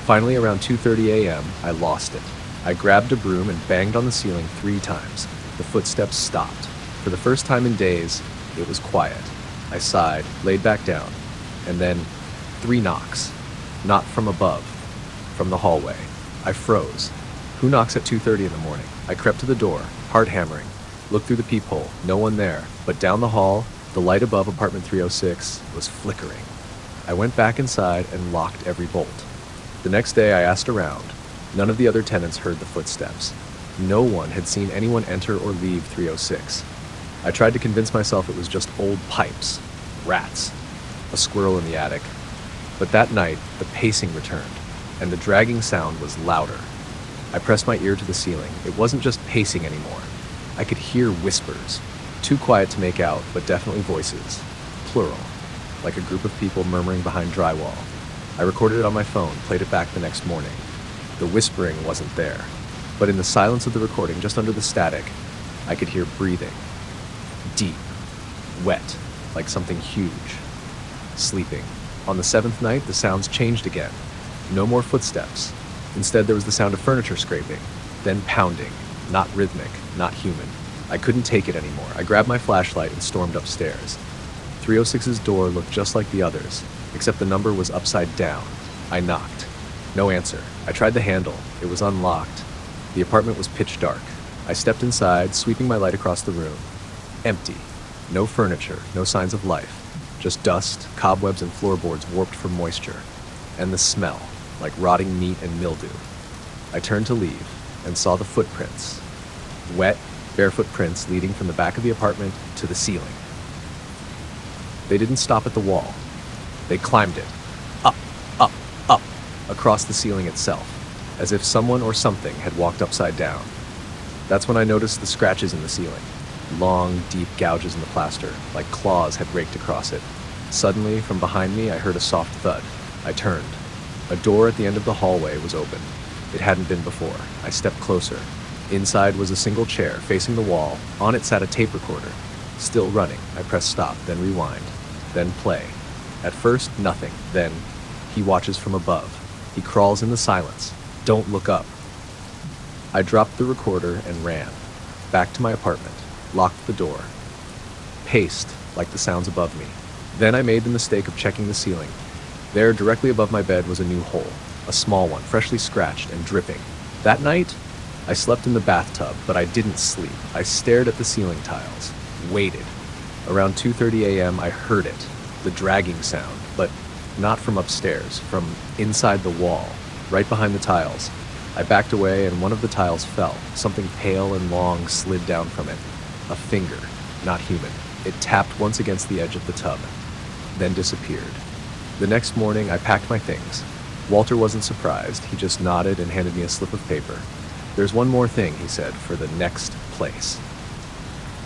Finally, around 2:30 a.m., I lost it. I grabbed a broom and banged on the ceiling 3 times. The footsteps stopped. For the first time in days, it was quiet. I sighed, laid back down, and then 3 knocks. Not from above, from the hallway. I froze. Who knocks at 2:30 in the morning? I crept to the door, hard hammering. Looked through the peephole. No one there. But down the hall, the light above apartment 306 was flickering. I went back inside and locked every bolt. The next day I asked around. None of the other tenants heard the footsteps. No one had seen anyone enter or leave 306. I tried to convince myself it was just old pipes, rats, a squirrel in the attic. But that night, the pacing returned, and the dragging sound was louder. I pressed my ear to the ceiling. It wasn't just pacing anymore. I could hear whispers, too quiet to make out, but definitely voices, plural, like a group of people murmuring behind drywall. I recorded it on my phone, played it back the next morning. The whispering wasn't there, but in the silence of the recording, just under the static, I could hear breathing. Deep, wet, like something huge. Sleeping. On the 7th night, the sounds changed again. No more footsteps. Instead, there was the sound of furniture scraping, then pounding, not rhythmic, not human. I couldn't take it anymore. I grabbed my flashlight and stormed upstairs. 306's door looked just like the others, except the number was upside down. I knocked. No answer. I tried the handle. It was unlocked. The apartment was pitch dark. I stepped inside, sweeping my light across the room. Empty. No furniture, no signs of life. Just dust, cobwebs, and floorboards warped from moisture. And the smell, like rotting meat and mildew. I turned to leave and saw the footprints. Wet, barefoot prints leading from the back of the apartment to the ceiling. They didn't stop at the wall. They climbed it. Up, up, up, across the ceiling itself, as if someone or something had walked upside down. That's when I noticed the scratches in the ceiling. Long, deep gouges in the plaster, like claws had raked across it. Suddenly, from behind me, I heard a soft thud. I turned. A door at the end of the hallway was open. It hadn't been before. I stepped closer. Inside was a single chair, facing the wall. On it sat a tape recorder. Still running. I pressed stop, then rewind, then play. At first, nothing. Then, he watches from above. He crawls in the silence. Don't look up. I dropped the recorder and ran. Back to my apartment. Locked the door. Paced, like the sounds above me. Then I made the mistake of checking the ceiling. There, directly above my bed, was a new hole. A small one, freshly scratched and dripping. That night, I slept in the bathtub, but I didn't sleep. I stared at the ceiling tiles. Waited. Around 2:30 a.m., I heard it. The dragging sound, but not from upstairs, from inside the wall, right behind the tiles. I backed away and one of the tiles fell. Something pale and long slid down from it. A finger, not human. It tapped once against the edge of the tub, then disappeared. The next morning, I packed my things. Walter wasn't surprised. He just nodded and handed me a slip of paper. There's one more thing, he said, for the next place.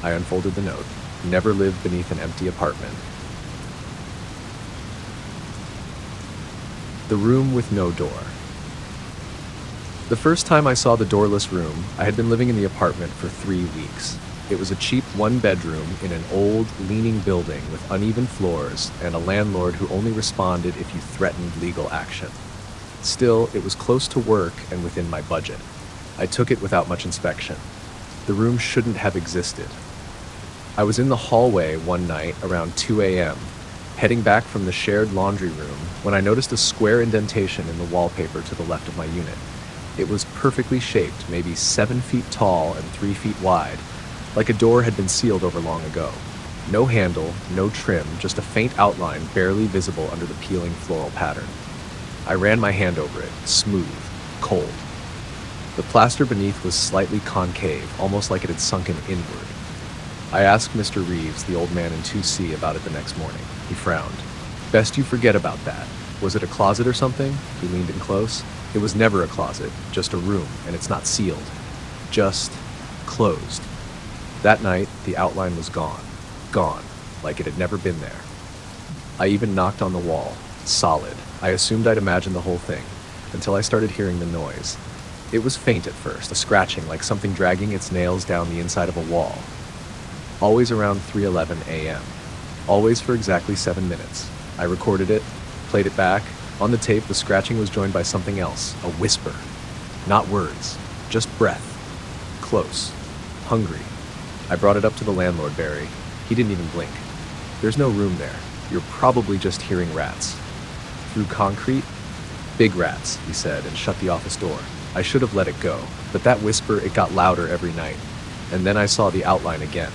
I unfolded the note. Never live beneath an empty apartment. The room with no door. The first time I saw the doorless room, I had been living in the apartment for 3 weeks. It was a cheap one-bedroom in an old, leaning building with uneven floors and a landlord who only responded if you threatened legal action. Still, it was close to work and within my budget. I took it without much inspection. The room shouldn't have existed. I was in the hallway one night around 2 a.m., heading back from the shared laundry room when I noticed a square indentation in the wallpaper to the left of my unit. It was perfectly shaped, maybe 7 feet tall and 3 feet wide, like a door had been sealed over long ago. No handle, no trim, just a faint outline barely visible under the peeling floral pattern. I ran my hand over it, smooth, cold. The plaster beneath was slightly concave, almost like it had sunken inward. I asked Mr. Reeves, the old man in 2C, about it the next morning. He frowned. Best you forget about that. Was it a closet or something? He leaned in close. It was never a closet, just a room, and it's not sealed. Just closed. That night, the outline was gone. Gone, like it had never been there. I even knocked on the wall. Solid. I assumed I'd imagined the whole thing, until I started hearing the noise. It was faint at first, a scratching like something dragging its nails down the inside of a wall. Always around 3:11 a.m. Always for exactly 7 minutes. I recorded it, played it back. On the tape, the scratching was joined by something else, a whisper. Not words, just breath. Close. Hungry. I brought it up to the landlord, Barry. He didn't even blink. There's no room there. You're probably just hearing rats. Through concrete? Big rats, he said, and shut the office door. I should have let it go, but that whisper, it got louder every night. And then I saw the outline again.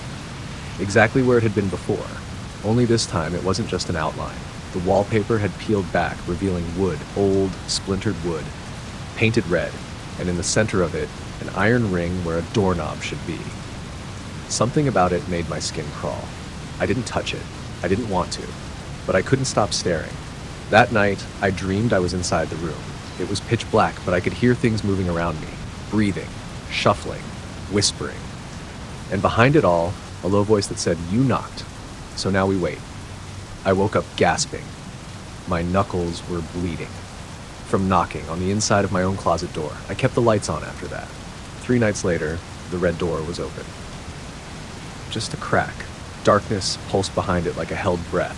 Exactly where it had been before. Only this time, it wasn't just an outline. The wallpaper had peeled back, revealing wood, old, splintered wood, painted red, and in the center of it, an iron ring where a doorknob should be. Something about it made my skin crawl. I didn't touch it. I didn't want to, but I couldn't stop staring. That night, I dreamed I was inside the room. It was pitch black, but I could hear things moving around me, breathing, shuffling, whispering. And behind it all, a low voice that said, "You knocked, so now we wait." I woke up gasping. My knuckles were bleeding from knocking on the inside of my own closet door. I kept the lights on after that. 3 nights later, the red door was open. Just a crack. Darkness pulsed behind it like a held breath.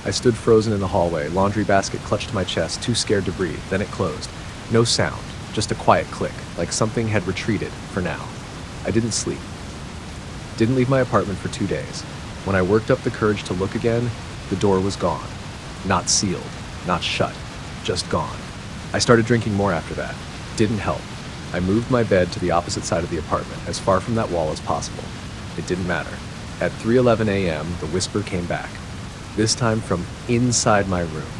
I stood frozen in the hallway, laundry basket clutched to my chest, too scared to breathe. Then it closed. No sound, just a quiet click, like something had retreated for now. I didn't sleep. Didn't leave my apartment for 2 days. When I worked up the courage to look again, the door was gone. Not sealed, not shut, just gone. I started drinking more after that. Didn't help. I moved my bed to the opposite side of the apartment, as far from that wall as possible. It didn't matter. At 3:11 a.m., the whisper came back, this time from inside my room.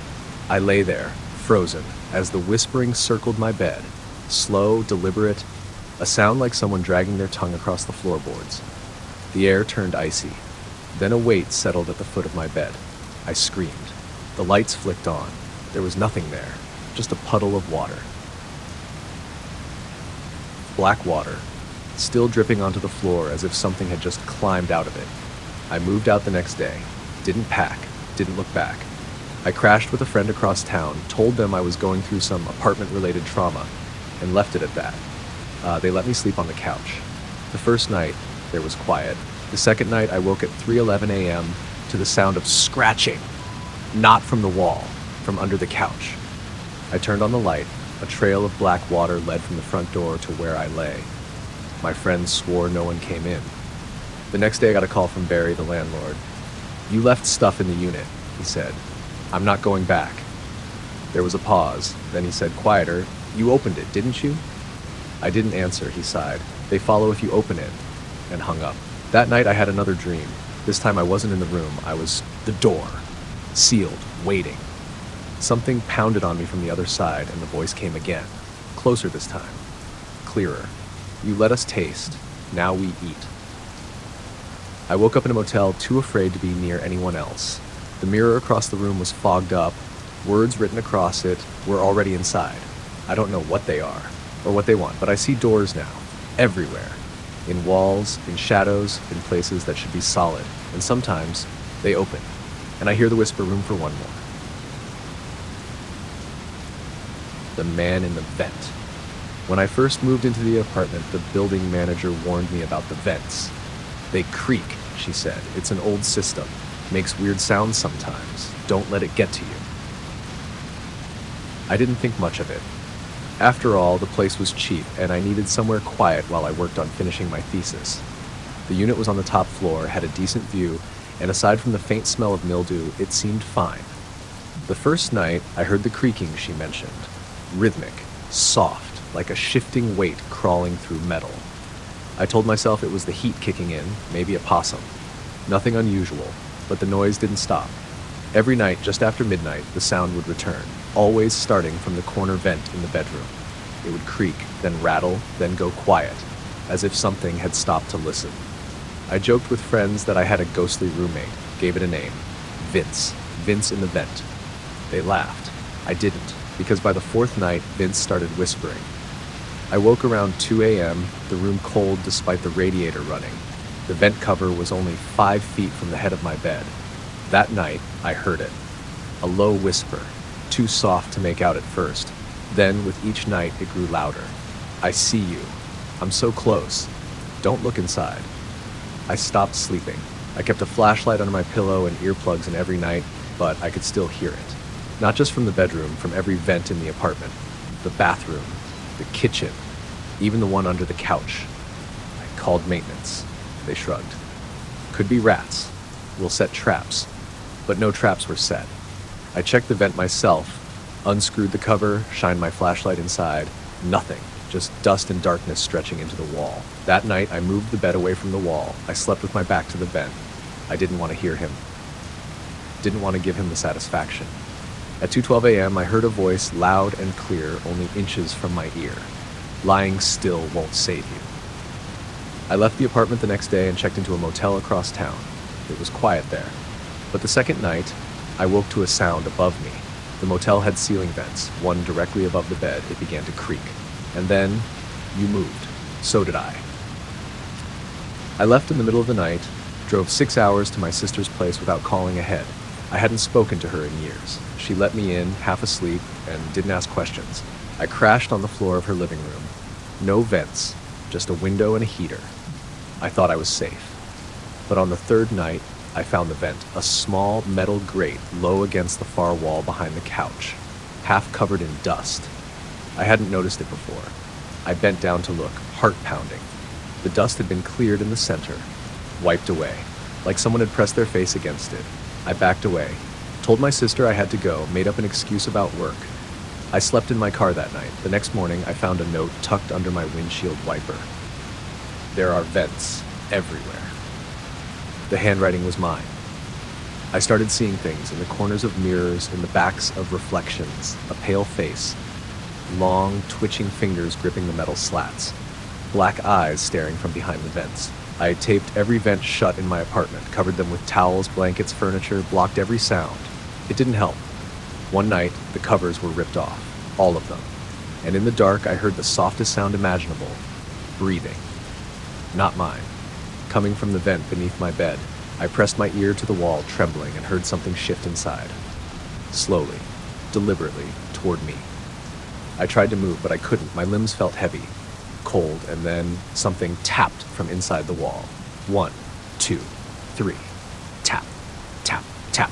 I lay there, frozen, as the whispering circled my bed, slow, deliberate, a sound like someone dragging their tongue across the floorboards. The air turned icy. Then a weight settled at the foot of my bed. I screamed. The lights flicked on. There was nothing there, just a puddle of water. Black water, still dripping onto the floor as if something had just climbed out of it. I moved out the next day. Didn't pack, didn't look back. I crashed with a friend across town, told them I was going through some apartment-related trauma, and left it at that. They let me sleep on the couch. The first night, there was quiet. The second night, I woke at 3:11 a.m. to the sound of scratching. Not from the wall, from under the couch. I turned on the light. A trail of black water led from the front door to where I lay. My friends swore no one came in. The next day I got a call from Barry, the landlord. "You left stuff in the unit," he said. "I'm not going back." There was a pause. Then he said, quieter, "You opened it, didn't you?" I didn't answer, he sighed. "They follow if you open it," and hung up. That night I had another dream. This time I wasn't in the room. I was the door, sealed, waiting. Something pounded on me from the other side, and the voice came again. Closer this time. Clearer. "You let us taste. Now we eat." I woke up in a motel, too afraid to be near anyone else. The mirror across the room was fogged up. Words written across it were already inside. I don't know what they are, or what they want, but I see doors now. Everywhere. In walls, in shadows, in places that should be solid. And sometimes, they open. And I hear the whisper, "Room for one more." The man in the vent. When I first moved into the apartment, the building manager warned me about the vents. "They creak," she said. "It's an old system. Makes weird sounds sometimes. Don't let it get to you." I didn't think much of it. After all, the place was cheap, and I needed somewhere quiet while I worked on finishing my thesis. The unit was on the top floor, had a decent view, and aside from the faint smell of mildew, it seemed fine. The first night, I heard the creaking she mentioned. Rhythmic, soft, like a shifting weight crawling through metal. I told myself it was the heat kicking in, maybe a possum. Nothing unusual, but the noise didn't stop. Every night, just after midnight, the sound would return, always starting from the corner vent in the bedroom. It would creak, then rattle, then go quiet, as if something had stopped to listen. I joked with friends that I had a ghostly roommate, gave it a name, Vince in the vent. They laughed. I didn't, because by the fourth night, Vince started whispering. I woke around 2 a.m., the room cold despite the radiator running. The vent cover was only 5 feet from the head of my bed. That night, I heard it. A low whisper, too soft to make out at first. Then, with each night, it grew louder. I see you. I'm so close. Don't look inside. I stopped sleeping. I kept a flashlight under my pillow and earplugs in every night, but I could still hear it. Not just from the bedroom, from every vent in the apartment. The bathroom, the kitchen, even the one under the couch. I called maintenance. They shrugged. Could be rats. We'll set traps. But no traps were set. I checked the vent myself, unscrewed the cover, shined my flashlight inside. Nothing. Just dust and darkness stretching into the wall. That night, I moved the bed away from the wall. I slept with my back to the vent. I didn't want to hear him. Didn't want to give him the satisfaction. At 2:12 a.m., I heard a voice loud and clear, only inches from my ear. Lying still won't save you. I left the apartment the next day and checked into a motel across town. It was quiet there. But the second night, I woke to a sound above me. The motel had ceiling vents, one directly above the bed. It began to creak. And then, you moved. So did I. I left in the middle of the night, drove 6 hours to my sister's place without calling ahead. I hadn't spoken to her in years. She let me in, half asleep, and didn't ask questions. I crashed on the floor of her living room. No vents, just a window and a heater. I thought I was safe. But on the third night, I found the vent, a small metal grate low against the far wall behind the couch, half covered in dust. I hadn't noticed it before. I bent down to look, heart pounding. The dust had been cleared in the center, wiped away, like someone had pressed their face against it. I backed away, told my sister I had to go, made up an excuse about work. I slept in my car that night. The next morning, I found a note tucked under my windshield wiper. There are vents everywhere. The handwriting was mine. I started seeing things in the corners of mirrors, in the backs of reflections, a pale face, long, twitching fingers gripping the metal slats, black eyes staring from behind the vents. I had taped every vent shut in my apartment, covered them with towels, blankets, furniture, blocked every sound. It didn't help. One night, the covers were ripped off, all of them, and in the dark I heard the softest sound imaginable, breathing. Not mine. Coming from the vent beneath my bed, I pressed my ear to the wall, trembling, and heard something shift inside. Slowly, deliberately, toward me. I tried to move, but I couldn't. My limbs felt heavy, cold, and then something tapped from inside the wall. 1, 2, 3. Tap, tap, tap.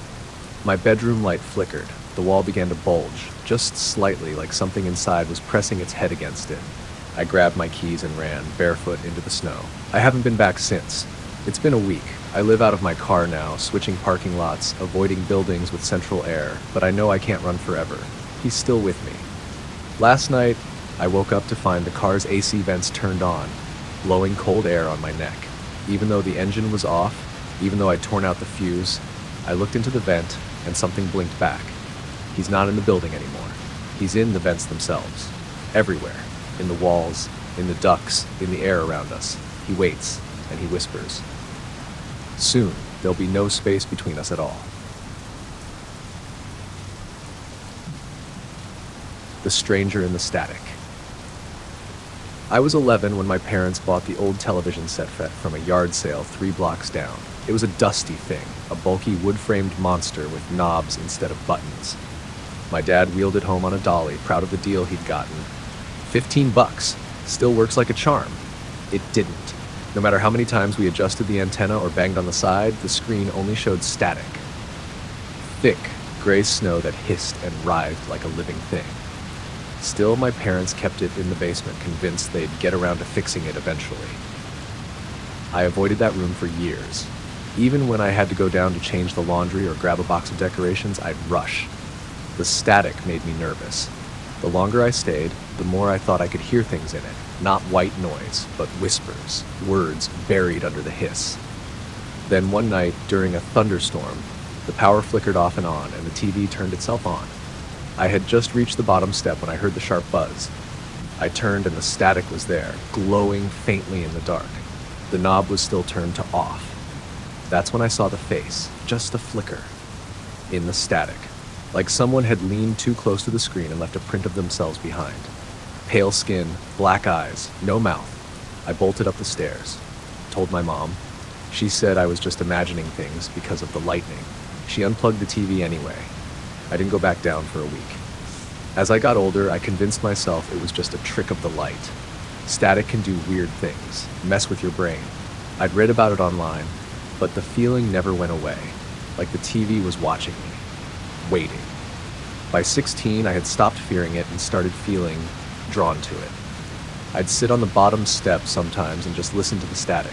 My bedroom light flickered. The wall began to bulge, just slightly, like something inside was pressing its head against it. I grabbed my keys and ran, barefoot, into the snow. I haven't been back since. It's been a week. I live out of my car now, switching parking lots, avoiding buildings with central air, but I know I can't run forever. He's still with me. Last night, I woke up to find the car's AC vents turned on, blowing cold air on my neck. Even though the engine was off, even though I'd torn out the fuse, I looked into the vent and something blinked back. He's not in the building anymore. He's in the vents themselves. Everywhere. In the walls, in the ducts, in the air around us. He waits, and he whispers. Soon, there'll be no space between us at all. The Stranger in the Static. I was 11 when my parents bought the old television set from a yard sale 3 blocks down. It was a dusty thing, a bulky wood-framed monster with knobs instead of buttons. My dad wheeled it home on a dolly, proud of the deal he'd gotten. $15. Still works like a charm. It didn't. No matter how many times we adjusted the antenna or banged on the side, the screen only showed static. Thick, gray snow that hissed and writhed like a living thing. Still, my parents kept it in the basement, convinced they'd get around to fixing it eventually. I avoided that room for years. Even when I had to go down to change the laundry or grab a box of decorations, I'd rush. The static made me nervous. The longer I stayed, the more I thought I could hear things in it. Not white noise, but whispers, words buried under the hiss. Then one night, during a thunderstorm, the power flickered off and on, and the TV turned itself on. I had just reached the bottom step when I heard the sharp buzz. I turned and the static was there, glowing faintly in the dark. The knob was still turned to off. That's when I saw the face, just a flicker, in the static, like someone had leaned too close to the screen and left a print of themselves behind. Pale skin, black eyes, no mouth. I bolted up the stairs, told my mom. She said I was just imagining things because of the lightning. She unplugged the TV anyway. I didn't go back down for a week. As I got older, I convinced myself it was just a trick of the light. Static can do weird things, mess with your brain. I'd read about it online, but the feeling never went away, like the TV was watching me, waiting. By 16, I had stopped fearing it and started feeling drawn to it. I'd sit on the bottom step sometimes and just listen to the static.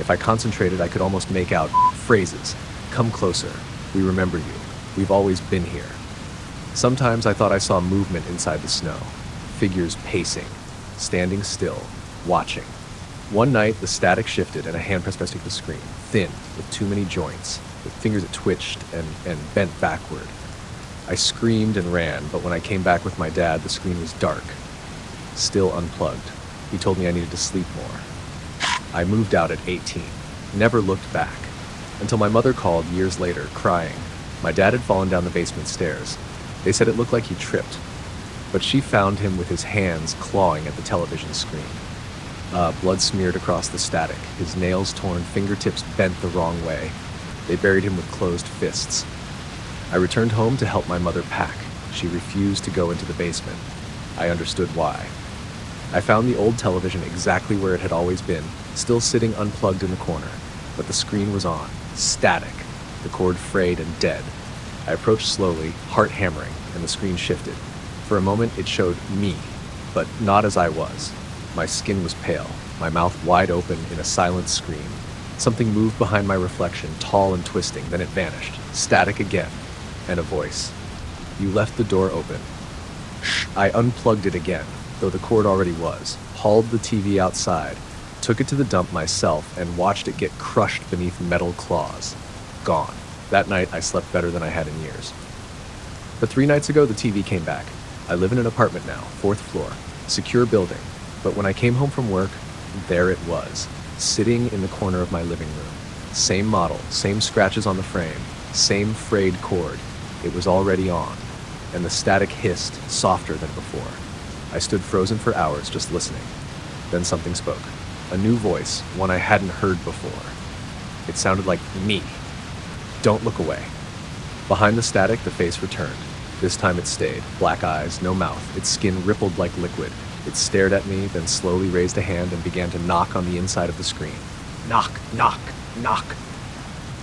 If I concentrated, I could almost make out phrases. Come closer. We remember you. We've always been here. Sometimes I thought I saw movement inside the snow. Figures pacing, standing still, watching. One night, the static shifted and a hand pressed against the screen, thin, with too many joints, with fingers that twitched and bent backward. I screamed and ran, but when I came back with my dad, the screen was dark, still unplugged. He told me I needed to sleep more. I moved out at 18, never looked back, until my mother called years later, crying. My dad had fallen down the basement stairs. They said it looked like he tripped, but she found him with his hands clawing at the television screen. Blood smeared across the static, his nails torn, fingertips bent the wrong way. They buried him with closed fists. I returned home to help my mother pack. She refused to go into the basement. I understood why. I found the old television exactly where it had always been, still sitting unplugged in the corner, but the screen was on, static, the cord frayed and dead. I approached slowly, heart hammering, and the screen shifted. For a moment, it showed me, but not as I was. My skin was pale, my mouth wide open in a silent scream. Something moved behind my reflection, tall and twisting, then it vanished. Static again, and a voice. You left the door open. Shh. I unplugged it again, though the cord already was, hauled the TV outside, took it to the dump myself, and watched it get crushed beneath metal claws. Gone. That night, I slept better than I had in years. But 3 nights ago, the TV came back. I live in an apartment now, 4th floor, secure building. But when I came home from work, there it was, sitting in the corner of my living room. Same model, same scratches on the frame, same frayed cord. It was already on, and the static hissed, softer than before. I stood frozen for hours, just listening. Then something spoke. A new voice, one I hadn't heard before. It sounded like me. Don't look away. Behind the static, the face returned. This time it stayed. Black eyes, no mouth. Its skin rippled like liquid. It stared at me, then slowly raised a hand and began to knock on the inside of the screen. Knock, knock, knock.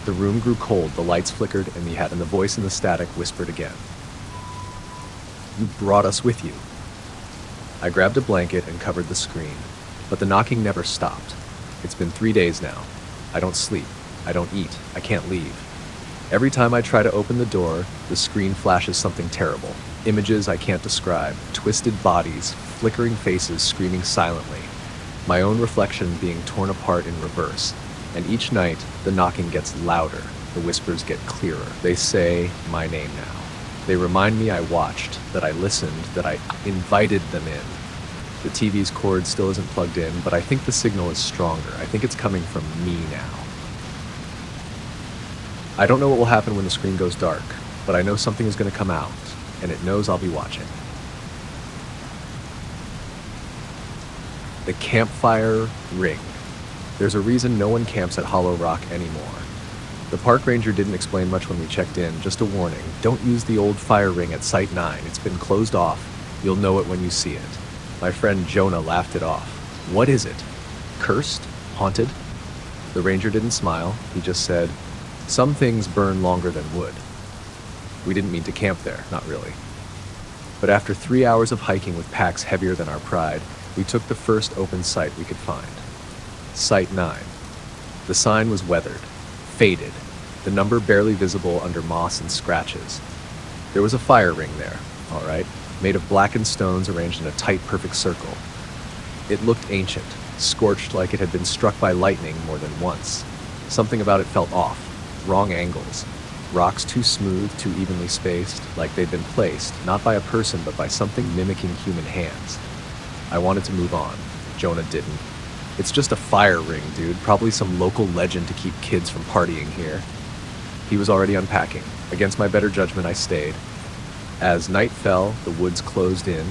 The room grew cold, the lights flickered, and the voice in the static whispered again. You brought us with you. I grabbed a blanket and covered the screen, but the knocking never stopped. It's been 3 days now. I don't sleep. I don't eat. I can't leave. Every time I try to open the door, the screen flashes something terrible. Images I can't describe, twisted bodies, flickering faces screaming silently, my own reflection being torn apart in reverse. And each night, the knocking gets louder, the whispers get clearer. They say my name now. They remind me I watched, that I listened, that I invited them in. The TV's cord still isn't plugged in, but I think the signal is stronger. I think it's coming from me now. I don't know what will happen when the screen goes dark, but I know something is going to come out, and it knows I'll be watching. The campfire ring. There's a reason no one camps at Hollow Rock anymore. The park ranger didn't explain much when we checked in, just a warning. Don't use the old fire ring at Site 9. It's been closed off. You'll know it when you see it. My friend Jonah laughed it off. What is it? Cursed? Haunted? The ranger didn't smile. He just said, some things burn longer than wood. We didn't mean to camp there, not really. But after 3 hours of hiking with packs heavier than our pride, we took the first open site we could find. Site 9. The sign was weathered, faded, the number barely visible under moss and scratches. There was a fire ring there, all right, made of blackened stones arranged in a tight, perfect circle. It looked ancient, scorched like it had been struck by lightning more than once. Something about it felt off, wrong angles, rocks too smooth, too evenly spaced, like they'd been placed, not by a person, but by something mimicking human hands. I wanted to move on. Jonah didn't. It's just a fire ring, dude. Probably some local legend to keep kids from partying here. He was already unpacking. Against my better judgment, I stayed. As night fell, the woods closed in.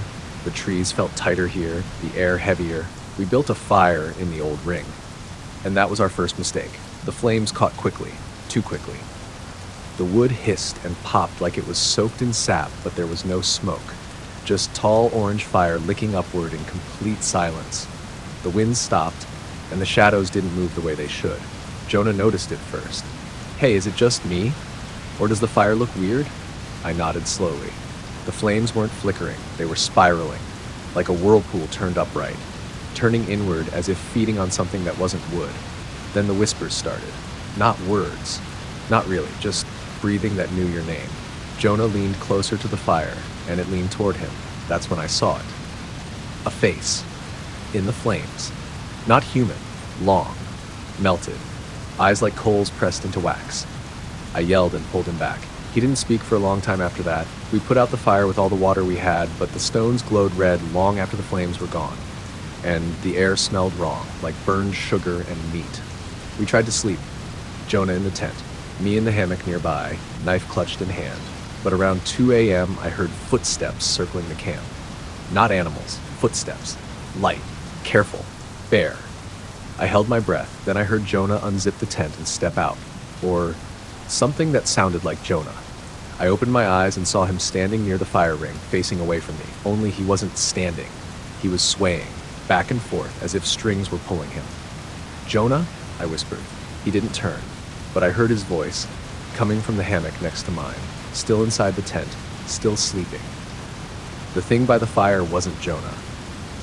The trees felt tighter here, the air heavier. We built a fire in the old ring. And that was our first mistake. The flames caught quickly, too quickly. The wood hissed and popped like it was soaked in sap, but there was no smoke. Just tall orange fire licking upward in complete silence. The wind stopped, and the shadows didn't move the way they should. Jonah noticed it first. "Hey, is it just me? Or does the fire look weird?" I nodded slowly. The flames weren't flickering, they were spiraling, like a whirlpool turned upright, turning inward as if feeding on something that wasn't wood. Then the whispers started. Not words. Not really, just breathing that knew your name. Jonah leaned closer to the fire, and it leaned toward him. That's when I saw it. A face. In the flames. Not human. Long. Melted. Eyes like coals pressed into wax. I yelled and pulled him back. He didn't speak for a long time after that. We put out the fire with all the water we had, but the stones glowed red long after the flames were gone. And the air smelled wrong, like burned sugar and meat. We tried to sleep. Jonah in the tent. Me in the hammock nearby, knife clutched in hand. But around 2 a.m., I heard footsteps circling the camp. Not animals. Footsteps. Light. Careful. Bare. I held my breath. Then I heard Jonah unzip the tent and step out. Or something that sounded like Jonah. I opened my eyes and saw him standing near the fire ring, facing away from me. Only he wasn't standing. He was swaying, back and forth, as if strings were pulling him. "Jonah?" I whispered. He didn't turn, but I heard his voice, coming from the hammock next to mine, still inside the tent, still sleeping. The thing by the fire wasn't Jonah.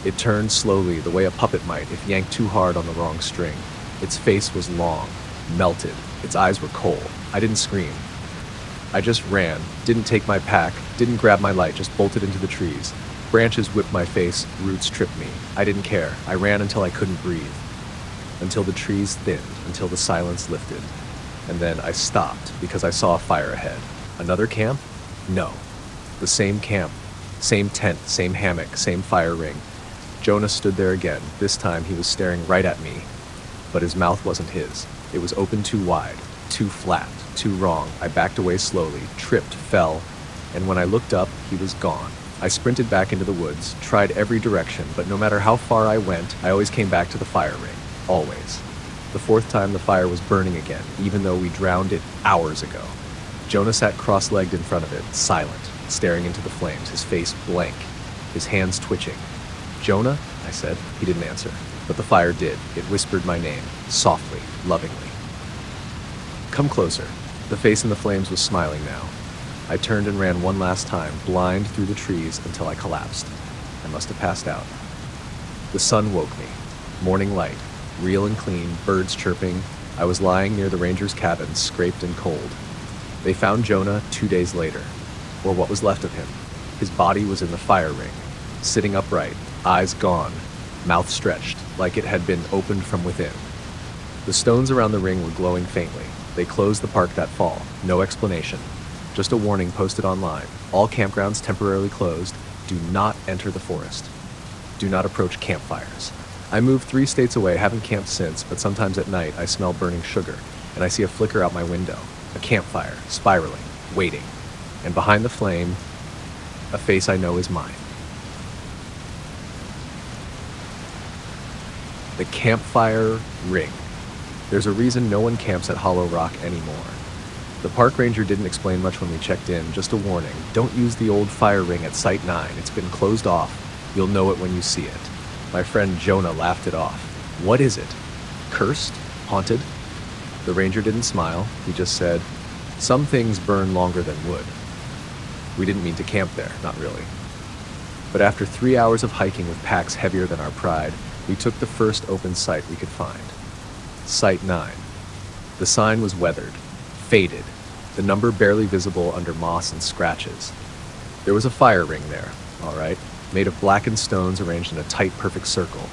It turned slowly, the way a puppet might if yanked too hard on the wrong string. Its face was long, melted. Its eyes were cold. I didn't scream. I just ran, didn't take my pack, didn't grab my light, just bolted into the trees. Branches whipped my face, roots tripped me. I didn't care. I ran until I couldn't breathe. Until the trees thinned, until the silence lifted. And then I stopped because I saw a fire ahead. Another camp? No. The same camp. Same tent, same hammock, same fire ring. Jonah stood there again. This time he was staring right at me. But his mouth wasn't his. It was open too wide, too flat, too wrong. I backed away slowly, tripped, fell, and when I looked up, he was gone. I sprinted back into the woods, tried every direction, but no matter how far I went, I always came back to the fire ring. Always. The fourth time the fire was burning again, even though we drowned it hours ago. Jonah sat cross-legged in front of it, silent, staring into the flames, his face blank, his hands twitching. "Jonah?" I said. He didn't answer. But the fire did. It whispered my name, softly, lovingly. "Come closer." The face in the flames was smiling now. I turned and ran one last time, blind through the trees until I collapsed. I must have passed out. The sun woke me. Morning light, real and clean, birds chirping. I was lying near the ranger's cabin, scraped and cold. They found Jonah 2 days later, or what was left of him. His body was in the fire ring, sitting upright, eyes gone, mouth stretched, like it had been opened from within. The stones around the ring were glowing faintly. They closed the park that fall. No explanation. Just a warning posted online. All campgrounds temporarily closed. Do not enter the forest. Do not approach campfires. I moved 3 states away, haven't camped since, but sometimes at night I smell burning sugar, and I see a flicker out my window. A campfire, spiraling, waiting. And behind the flame, a face I know is mine. The campfire ring. There's a reason no one camps at Hollow Rock anymore. The park ranger didn't explain much when we checked in, just a warning. Don't use the old fire ring at Site 9. It's been closed off. You'll know it when you see it. My friend Jonah laughed it off. What is it? Cursed? Haunted? The ranger didn't smile. He just said, "Some things burn longer than wood." We didn't mean to camp there, not really. But after 3 hours of hiking with packs heavier than our pride, we took the first open site we could find. Site 9. The sign was weathered, faded, the number barely visible under moss and scratches. There was a fire ring there, all right, made of blackened stones arranged in a tight, perfect circle.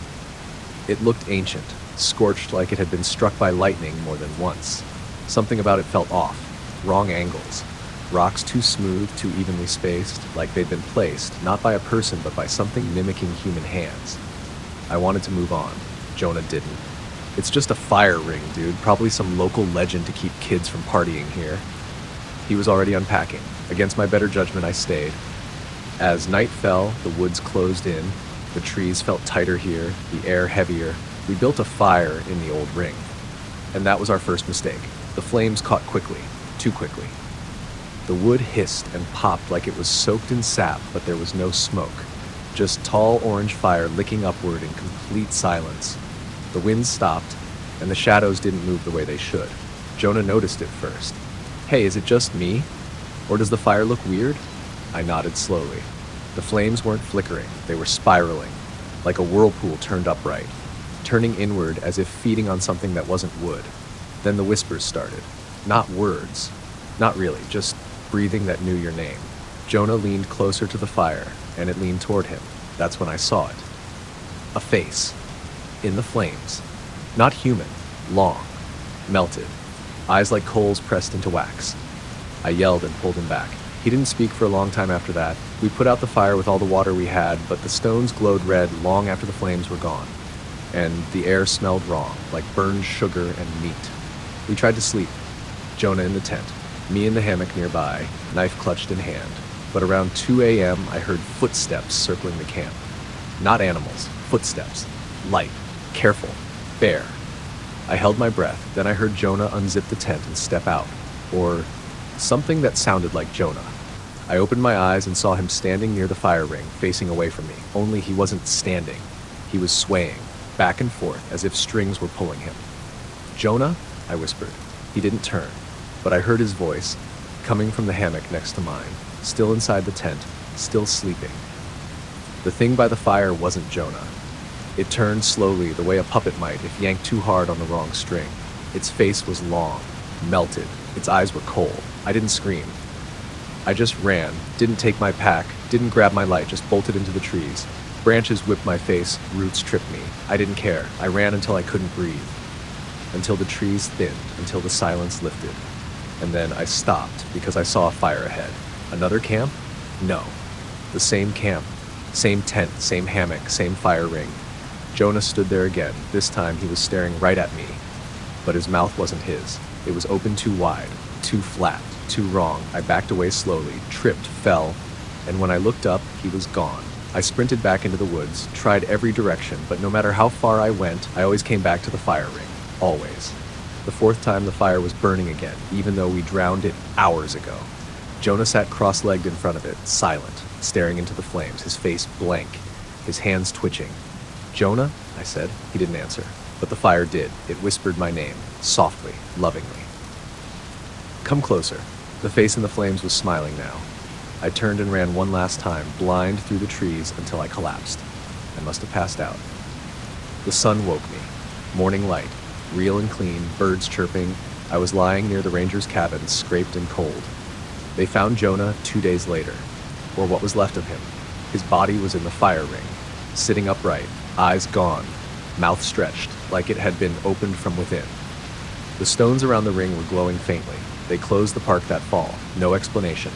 It looked ancient, scorched like it had been struck by lightning more than once. Something about it felt off, wrong angles. Rocks too smooth, too evenly spaced, like they'd been placed, not by a person, but by something mimicking human hands. I wanted to move on. Jonah didn't. "It's just a fire ring, dude. Probably some local legend to keep kids from partying here." He was already unpacking. Against my better judgment, I stayed. As night fell, the woods closed in. The trees felt tighter here, the air heavier. We built a fire in the old ring. And that was our first mistake. The flames caught quickly, too quickly. The wood hissed and popped like it was soaked in sap, but there was no smoke. Just tall orange fire licking upward in complete silence. The wind stopped, and the shadows didn't move the way they should. Jonah noticed it first. "Hey, is it just me? Or does the fire look weird?" I nodded slowly. The flames weren't flickering, they were spiraling, like a whirlpool turned upright, turning inward as if feeding on something that wasn't wood. Then the whispers started. Not words. Not really, just breathing that knew your name. Jonah leaned closer to the fire, and it leaned toward him. That's when I saw it. A face. In the flames. Not human. Long. Melted. Eyes like coals pressed into wax. I yelled and pulled him back. He didn't speak for a long time after that. We put out the fire with all the water we had, but the stones glowed red long after the flames were gone. And the air smelled wrong, like burned sugar and meat. We tried to sleep. Jonah in the tent, me in the hammock nearby, knife clutched in hand. But around 2 a.m., I heard footsteps circling the camp. Not animals, footsteps. Light, careful, bare. I held my breath, then I heard Jonah unzip the tent and step out. Or something that sounded like Jonah. I opened my eyes and saw him standing near the fire ring, facing away from me. Only he wasn't standing. He was swaying, back and forth, as if strings were pulling him. "Jonah?" I whispered. He didn't turn, but I heard his voice, coming from the hammock next to mine, still inside the tent, still sleeping. The thing by the fire wasn't Jonah. It turned slowly, the way a puppet might if yanked too hard on the wrong string. Its face was long, melted. Its eyes were cold. I didn't scream. I just ran, didn't take my pack, didn't grab my light, just bolted into the trees. Branches whipped my face, roots tripped me. I didn't care. I ran until I couldn't breathe. Until the trees thinned, until the silence lifted. And then I stopped because I saw a fire ahead. Another camp? No. The same camp. Same tent, same hammock, same fire ring. Jonah stood there again. This time he was staring right at me. But his mouth wasn't his. It was open too wide, too flat, too wrong. I backed away slowly, tripped, fell, and when I looked up, he was gone. I sprinted back into the woods, tried every direction, but no matter how far I went, I always came back to the fire ring. Always. The fourth time the fire was burning again, even though we drowned it hours ago. Jonah sat cross-legged in front of it, silent, staring into the flames, his face blank, his hands twitching. "Jonah?" I said. He didn't answer. But the fire did. It whispered my name, softly, lovingly. "Come closer." The face in the flames was smiling now. I turned and ran one last time, blind through the trees until I collapsed. I must have passed out. The sun woke me. Morning light, real and clean, birds chirping. I was lying near the ranger's cabin, scraped and cold. They found Jonah 2 days later, or what was left of him. His body was in the fire ring, sitting upright, eyes gone, mouth stretched, like it had been opened from within. The stones around the ring were glowing faintly. They closed the park that fall. No explanation.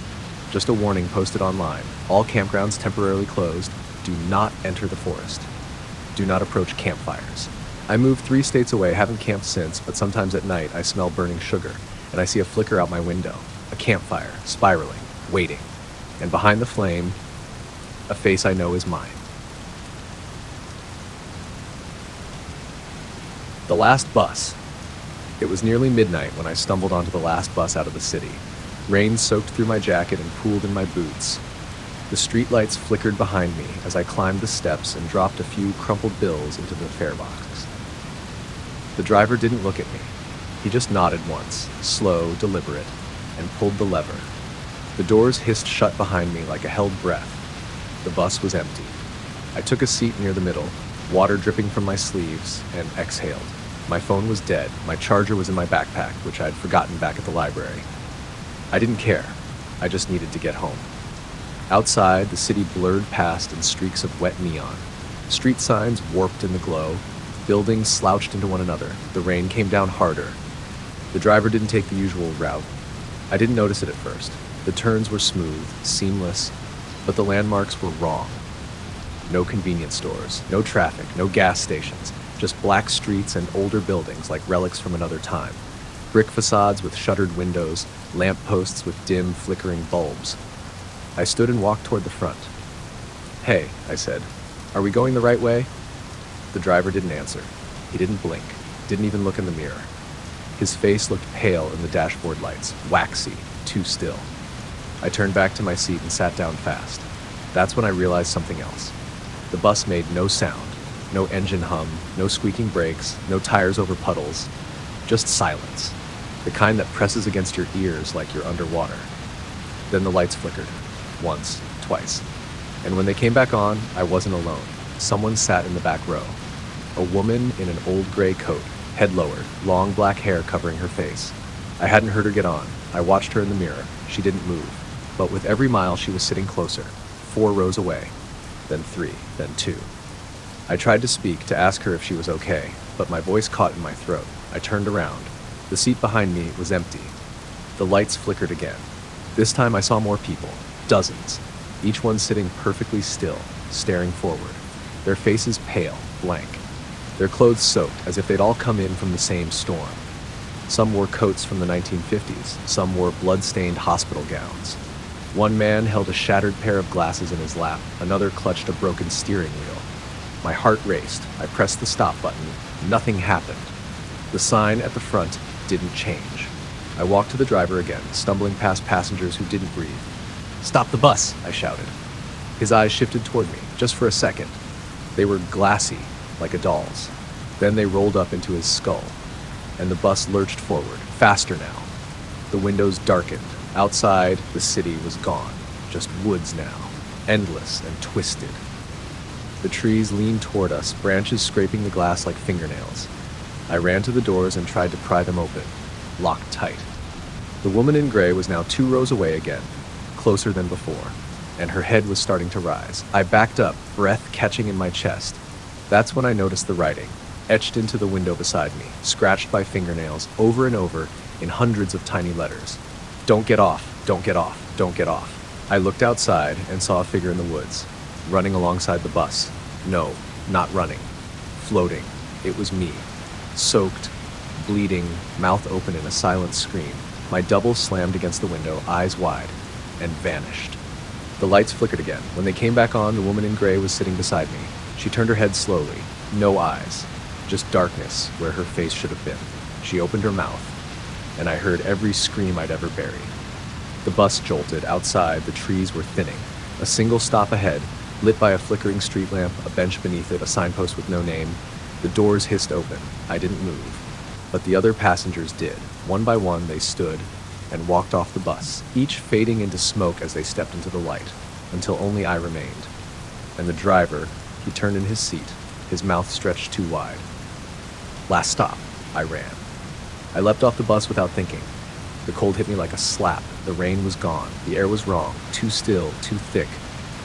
Just a warning posted online. All campgrounds temporarily closed. Do not enter the forest. Do not approach campfires. I moved 3 states away, haven't camped since, but sometimes at night I smell burning sugar, and I see a flicker out my window. A campfire, spiraling, waiting. And behind the flame, a face I know is mine. The last bus. It was nearly midnight when I stumbled onto the last bus out of the city. Rain soaked through my jacket and pooled in my boots. The streetlights flickered behind me as I climbed the steps and dropped a few crumpled bills into the fare box. The driver didn't look at me. He just nodded once, slow, deliberate, and pulled the lever. The doors hissed shut behind me like a held breath. The bus was empty. I took a seat near the middle, water dripping from my sleeves, and exhaled. My phone was dead. My charger was in my backpack, which I'd forgotten back at the library. I didn't care. I just needed to get home. Outside, the city blurred past in streaks of wet neon. Street signs warped in the glow. Buildings slouched into one another. The rain came down harder. The driver didn't take the usual route. I didn't notice it at first. The turns were smooth, seamless, but the landmarks were wrong. No convenience stores, no traffic, no gas stations, just black streets and older buildings like relics from another time. Brick facades with shuttered windows, lamp posts with dim, flickering bulbs. I stood and walked toward the front. "Hey," I said, "are we going the right way?" The driver didn't answer. He didn't blink, didn't even look in the mirror. His face looked pale in the dashboard lights, waxy, too still. I turned back to my seat and sat down fast. That's when I realized something else. The bus made no sound, no engine hum, no squeaking brakes, no tires over puddles, just silence, the kind that presses against your ears like you're underwater. Then the lights flickered, once, twice. And when they came back on, I wasn't alone. Someone sat in the back row. A woman in an old gray coat, head lowered, long black hair covering her face. I hadn't heard her get on. I watched her in the mirror. She didn't move. But with every mile, she was sitting closer, 4 rows away, then 3, then 2. I tried to speak, to ask her if she was okay, but my voice caught in my throat. I turned around. The seat behind me was empty. The lights flickered again. This time I saw more people, dozens, each one sitting perfectly still, staring forward. Their faces pale, blank. Their clothes soaked, as if they'd all come in from the same storm. Some wore coats from the 1950s, some wore blood-stained hospital gowns. One man held a shattered pair of glasses in his lap, another clutched a broken steering wheel. My heart raced. I pressed the stop button. Nothing happened. The sign at the front didn't change. I walked to the driver again, stumbling past passengers who didn't breathe. "Stop the bus!" I shouted. His eyes shifted toward me, just for a second. They were glassy, like a doll's. Then they rolled up into his skull, and the bus lurched forward, faster now. The windows darkened. Outside, the city was gone. Just woods now, endless and twisted. The trees leaned toward us, branches scraping the glass like fingernails. I ran to the doors and tried to pry them open, locked tight. The woman in gray was now 2 rows away again, closer than before, and her head was starting to rise. I backed up, breath catching in my chest. That's when I noticed the writing, etched into the window beside me, scratched by fingernails, over and over, in hundreds of tiny letters. "Don't get off, don't get off, don't get off." I looked outside and saw a figure in the woods, running alongside the bus. No, not running. Floating. It was me. Soaked, bleeding, mouth open in a silent scream. My double slammed against the window, eyes wide, and vanished. The lights flickered again. When they came back on, the woman in gray was sitting beside me. She turned her head slowly. No eyes. Just darkness where her face should have been. She opened her mouth, and I heard every scream I'd ever buried. The bus jolted. Outside, the trees were thinning. A single stop ahead, lit by a flickering street lamp, a bench beneath it, a signpost with no name. The doors hissed open. I didn't move. But the other passengers did. One by one, they stood and walked off the bus, each fading into smoke as they stepped into the light, until only I remained. And the driver, he turned in his seat, his mouth stretched too wide. Last stop, I ran. I leapt off the bus without thinking. The cold hit me like a slap. The rain was gone. The air was wrong, too still, too thick.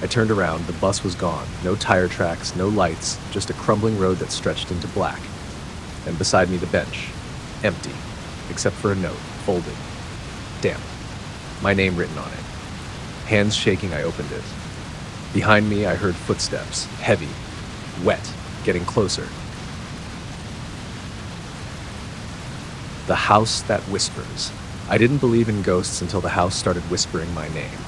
I turned around. The bus was gone. No tire tracks, no lights, just a crumbling road that stretched into black. And beside me, the bench, empty, except for a note, folded, damp, my name written on it. Hands shaking, I opened it. Behind me, I heard footsteps, heavy, wet, getting closer. The house that whispers. I didn't believe in ghosts until the house started whispering my name.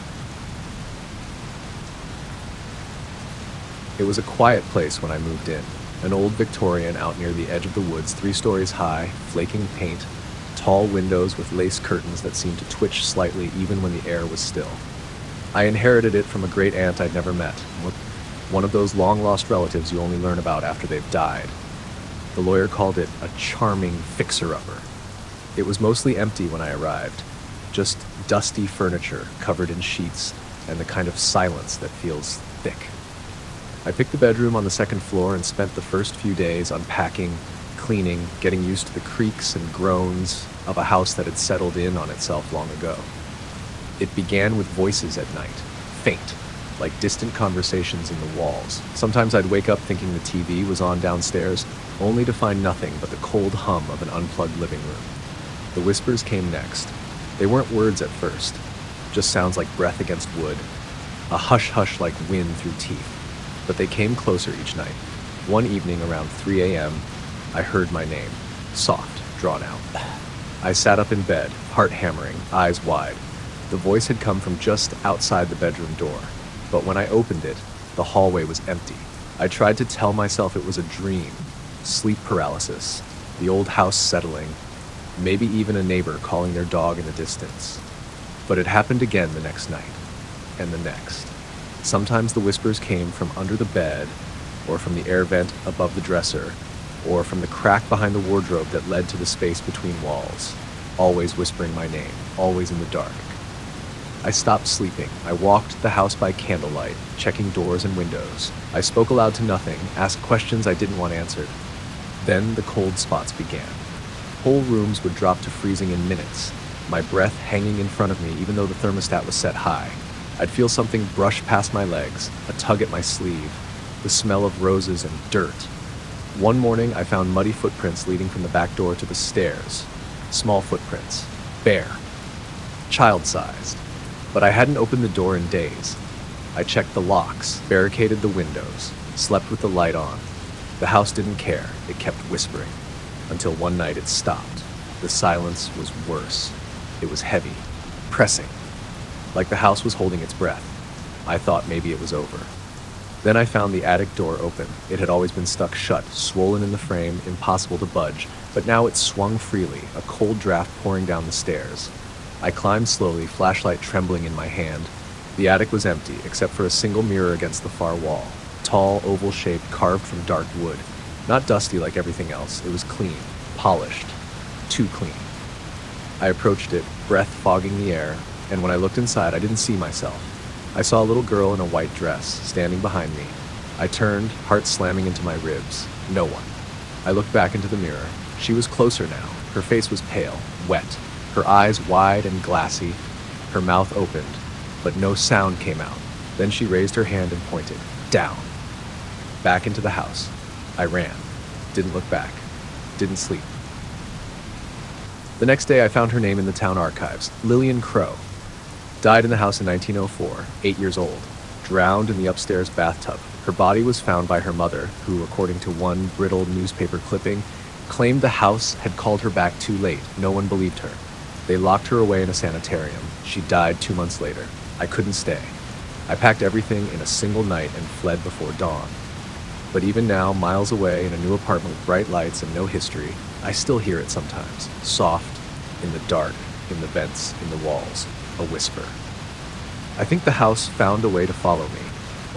It was a quiet place when I moved in, an old Victorian out near the edge of the woods, 3 stories high, flaking paint, tall windows with lace curtains that seemed to twitch slightly even when the air was still. I inherited it from a great aunt I'd never met, one of those long-lost relatives you only learn about after they've died. The lawyer called it a charming fixer-upper. It was mostly empty when I arrived, just dusty furniture covered in sheets and the kind of silence that feels thick. I picked the bedroom on the 2nd floor and spent the first few days unpacking, cleaning, getting used to the creaks and groans of a house that had settled in on itself long ago. It began with voices at night, faint, like distant conversations in the walls. Sometimes I'd wake up thinking the TV was on downstairs, only to find nothing but the cold hum of an unplugged living room. The whispers came next. They weren't words at first, just sounds like breath against wood, a hush-hush like wind through teeth. But they came closer each night. One evening around 3 a.m., I heard my name, soft, drawn out. I sat up in bed, heart hammering, eyes wide. The voice had come from just outside the bedroom door, but when I opened it, the hallway was empty. I tried to tell myself it was a dream, sleep paralysis, the old house settling, maybe even a neighbor calling their dog in the distance. But it happened again the next night, and the next. Sometimes the whispers came from under the bed, or from the air vent above the dresser, or from the crack behind the wardrobe that led to the space between walls, always whispering my name, always in the dark. I stopped sleeping. I walked the house by candlelight, checking doors and windows. I spoke aloud to nothing, asked questions I didn't want answered. Then the cold spots began. Whole rooms would drop to freezing in minutes, my breath hanging in front of me even though the thermostat was set high. I'd feel something brush past my legs, a tug at my sleeve, the smell of roses and dirt. One morning, I found muddy footprints leading from the back door to the stairs. Small footprints, bare, child-sized. But I hadn't opened the door in days. I checked the locks, barricaded the windows, slept with the light on. The house didn't care. It kept whispering. Until one night it stopped. The silence was worse. It was heavy, pressing, like the house was holding its breath. I thought maybe it was over. Then I found the attic door open. It had always been stuck shut, swollen in the frame, impossible to budge, but now it swung freely, a cold draft pouring down the stairs. I climbed slowly, flashlight trembling in my hand. The attic was empty, except for a single mirror against the far wall. Tall, oval-shaped, carved from dark wood. Not dusty like everything else. It was clean, polished, too clean. I approached it, breath fogging the air, and when I looked inside, I didn't see myself. I saw a little girl in a white dress, standing behind me. I turned, heart slamming into my ribs. No one. I looked back into the mirror. She was closer now. Her face was pale, wet, her eyes wide and glassy, her mouth opened, but no sound came out. Then she raised her hand and pointed, down. Back into the house. I ran. Didn't look back. Didn't sleep. The next day I found her name in the town archives, Lillian Crow. Died in the house in 1904, 8 years old, drowned in the upstairs bathtub. Her body was found by her mother, who, according to one brittle newspaper clipping, claimed the house had called her back too late. No one believed her. They locked her away in a sanitarium. She died 2 months later. I couldn't stay. I packed everything in a single night and fled before dawn. But even now, miles away in a new apartment with bright lights and no history, I still hear it sometimes, soft, in the dark, in the vents, in the walls. A whisper. I think the house found a way to follow me,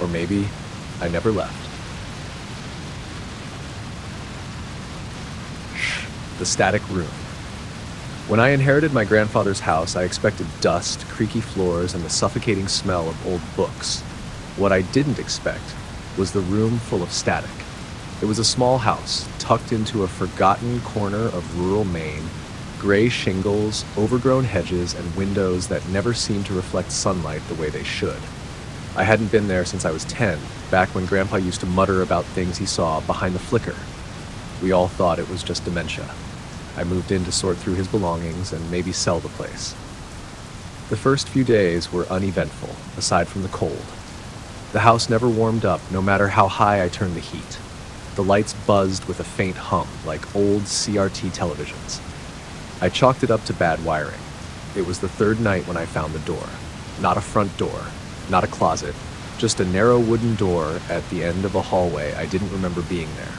or maybe I never left. Shh, the static room. When I inherited my grandfather's house, I expected dust, creaky floors, and the suffocating smell of old books. What I didn't expect was the room full of static. It was a small house, tucked into a forgotten corner of rural Maine. Gray shingles, overgrown hedges, and windows that never seemed to reflect sunlight the way they should. I hadn't been there since I was 10, back when Grandpa used to mutter about things he saw behind the flicker. We all thought it was just dementia. I moved in to sort through his belongings and maybe sell the place. The first few days were uneventful, aside from the cold. The house never warmed up, no matter how high I turned the heat. The lights buzzed with a faint hum, like old CRT televisions. I chalked it up to bad wiring. It was the third night when I found the door. Not a front door, not a closet, just a narrow wooden door at the end of a hallway I didn't remember being there.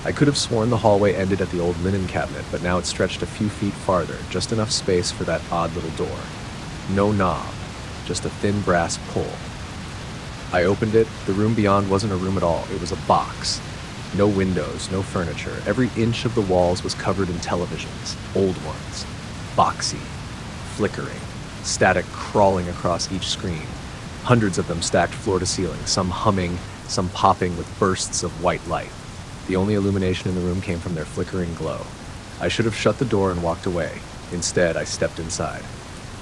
I could have sworn the hallway ended at the old linen cabinet, but now it stretched a few feet farther, just enough space for that odd little door. No knob, just a thin brass pull. I opened it. The room beyond wasn't a room at all. It was a box. No windows, no furniture. Every inch of the walls was covered in televisions, old ones, boxy, flickering, static crawling across each screen. Hundreds of them stacked floor to ceiling, some humming, some popping with bursts of white light. The only illumination in the room came from their flickering glow. I should have shut the door and walked away. Instead, I stepped inside.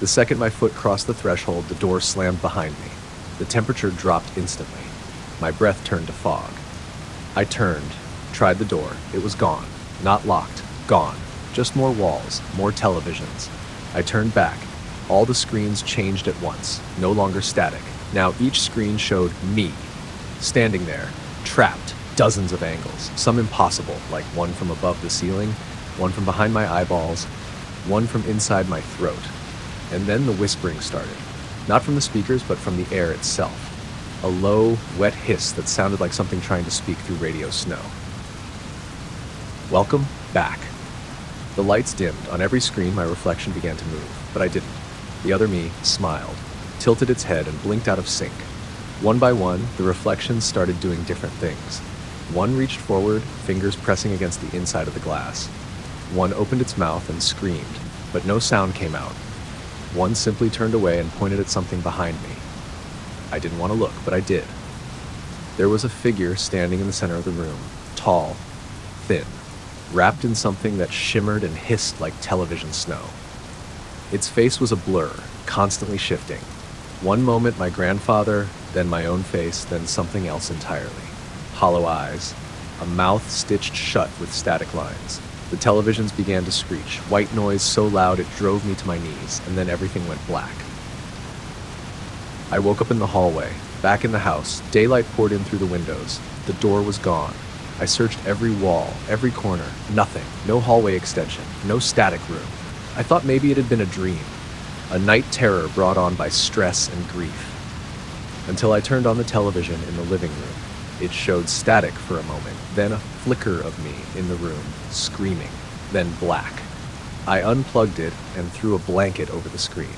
The second my foot crossed the threshold, the door slammed behind me. The temperature dropped instantly. My breath turned to fog. I turned, tried the door. It was gone. Not locked. Gone. Just more walls, more televisions. I turned back. All the screens changed at once, no longer static. Now each screen showed me, standing there, trapped, dozens of angles, some impossible, like one from above the ceiling, one from behind my eyeballs, one from inside my throat. And then the whispering started. Not from the speakers, but from the air itself. A low, wet hiss that sounded like something trying to speak through radio snow. Welcome back. The lights dimmed. On every screen, my reflection began to move, but I didn't. The other me smiled, tilted its head, and blinked out of sync. One by one, the reflections started doing different things. One reached forward, fingers pressing against the inside of the glass. One opened its mouth and screamed, but no sound came out. One simply turned away and pointed at something behind me. I didn't want to look, but I did. There was a figure standing in the center of the room, tall, thin, wrapped in something that shimmered and hissed like television snow. Its face was a blur, constantly shifting. One moment my grandfather, then my own face, then something else entirely. Hollow eyes, a mouth stitched shut with static lines. The televisions began to screech, white noise so loud it drove me to my knees, and then everything went black. I woke up in the hallway, back in the house. Daylight poured in through the windows. The door was gone. I searched every wall, every corner. Nothing. No hallway extension. No static room. I thought maybe it had been a dream. A night terror brought on by stress and grief. Until I turned on the television in the living room. It showed static for a moment, then a flicker of me in the room, screaming, then black. I unplugged it and threw a blanket over the screen.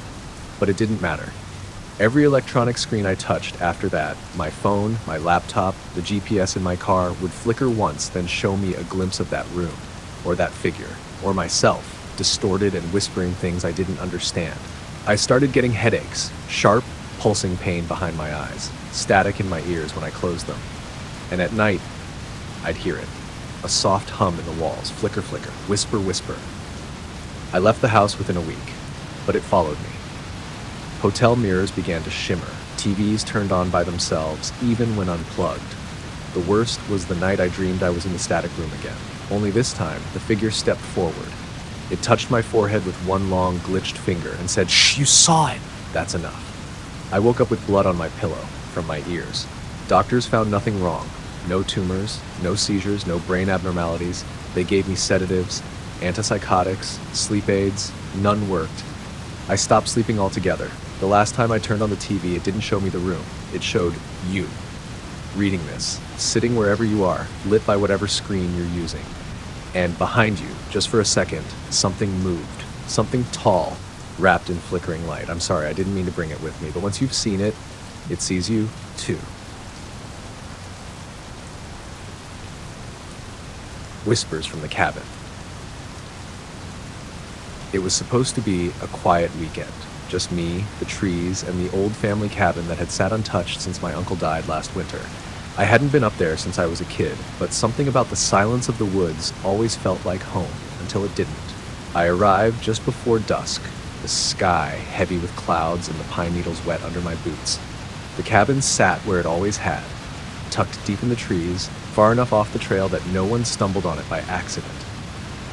But it didn't matter. Every electronic screen I touched after that, my phone, my laptop, the GPS in my car, would flicker once, then show me a glimpse of that room, or that figure, or myself, distorted and whispering things I didn't understand. I started getting headaches, sharp, pulsing pain behind my eyes, static in my ears when I closed them. And at night, I'd hear it. A soft hum in the walls, flicker, flicker, whisper, whisper. I left the house within a week, but it followed me. Hotel mirrors began to shimmer. TVs turned on by themselves, even when unplugged. The worst was the night I dreamed I was in the static room again. Only this time, the figure stepped forward. It touched my forehead with one long, glitched finger and said, "Shh, you saw it!" That's enough. I woke up with blood on my pillow, from my ears. Doctors found nothing wrong. No tumors, no seizures, no brain abnormalities. They gave me sedatives, antipsychotics, sleep aids. None worked. I stopped sleeping altogether. The last time I turned on the TV, it didn't show me the room. It showed you. Reading this, sitting wherever you are, lit by whatever screen you're using. And behind you, just for a second, something moved. Something tall, wrapped in flickering light. I'm sorry, I didn't mean to bring it with me, but once you've seen it, it sees you too. Whispers from the cabin. It was supposed to be a quiet weekend. Just me, the trees, and the old family cabin that had sat untouched since my uncle died last winter. I hadn't been up there since I was a kid, but something about the silence of the woods always felt like home, until it didn't. I arrived just before dusk, the sky heavy with clouds and the pine needles wet under my boots. The cabin sat where it always had, tucked deep in the trees, far enough off the trail that no one stumbled on it by accident.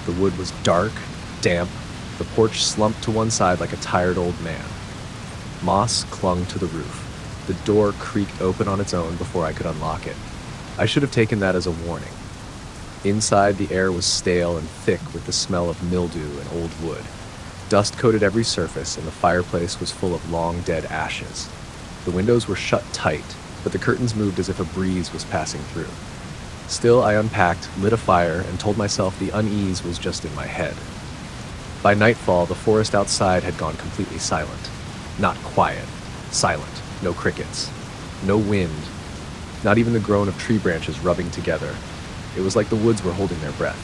The wood was dark, damp. The porch slumped to one side like a tired old man. Moss clung to the roof. The door creaked open on its own before I could unlock it. I should have taken that as a warning. Inside, the air was stale and thick with the smell of mildew and old wood. Dust coated every surface, and the fireplace was full of long dead ashes. The windows were shut tight, but the curtains moved as if a breeze was passing through. Still, I unpacked, lit a fire, and told myself the unease was just in my head. By nightfall, the forest outside had gone completely silent. Not quiet, silent, no crickets, no wind, not even the groan of tree branches rubbing together. It was like the woods were holding their breath.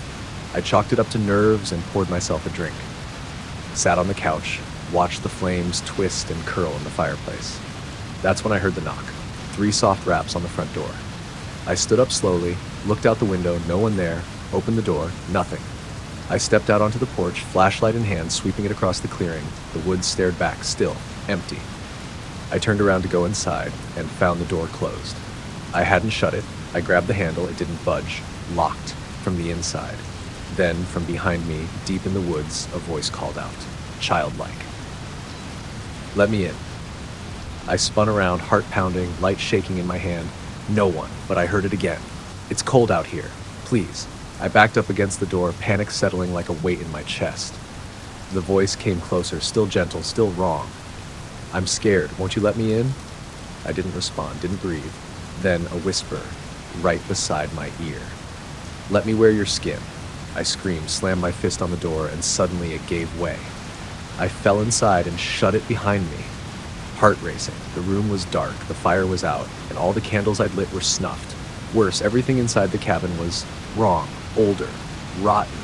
I chalked it up to nerves and poured myself a drink. Sat on the couch, watched the flames twist and curl in the fireplace. That's when I heard the knock, 3 soft raps on the front door. I stood up slowly, looked out the window, no one there, opened the door, nothing. I stepped out onto the porch, flashlight in hand, sweeping it across the clearing. The woods stared back, still, empty. I turned around to go inside and found the door closed. I hadn't shut it. I grabbed the handle, it didn't budge, locked from the inside. Then, from behind me, deep in the woods, a voice called out, childlike. "Let me in." I spun around, heart pounding, light shaking in my hand. No one, but I heard it again. "It's cold out here. Please." I backed up against the door, panic settling like a weight in my chest. The voice came closer, still gentle, still wrong. "I'm scared. Won't you let me in?" I didn't respond, didn't breathe. Then a whisper, right beside my ear. "Let me wear your skin." I screamed, slammed my fist on the door, and suddenly it gave way. I fell inside and shut it behind me. Heart racing. The room was dark, the fire was out, and all the candles I'd lit were snuffed. Worse, everything inside the cabin was wrong, older, rotten.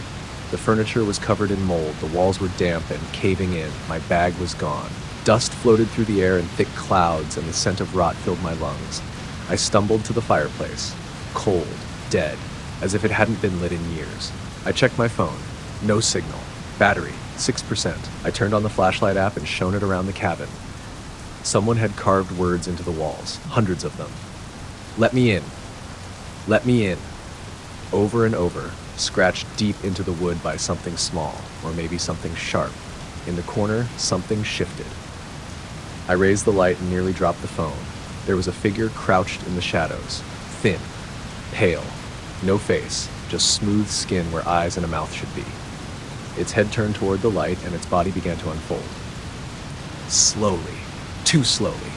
The furniture was covered in mold, the walls were damp and caving in, my bag was gone. Dust floated through the air in thick clouds, and the scent of rot filled my lungs. I stumbled to the fireplace, cold, dead, as if it hadn't been lit in years. I checked my phone. No signal. Battery, 6%. I turned on the flashlight app and shone it around the cabin. Someone had carved words into the walls, hundreds of them. "Let me in. Let me in." Over and over, scratched deep into the wood by something small, or maybe something sharp. In the corner, something shifted. I raised the light and nearly dropped the phone. There was a figure crouched in the shadows, thin, pale, no face, just smooth skin where eyes and a mouth should be. Its head turned toward the light and its body began to unfold. Slowly. Too slowly.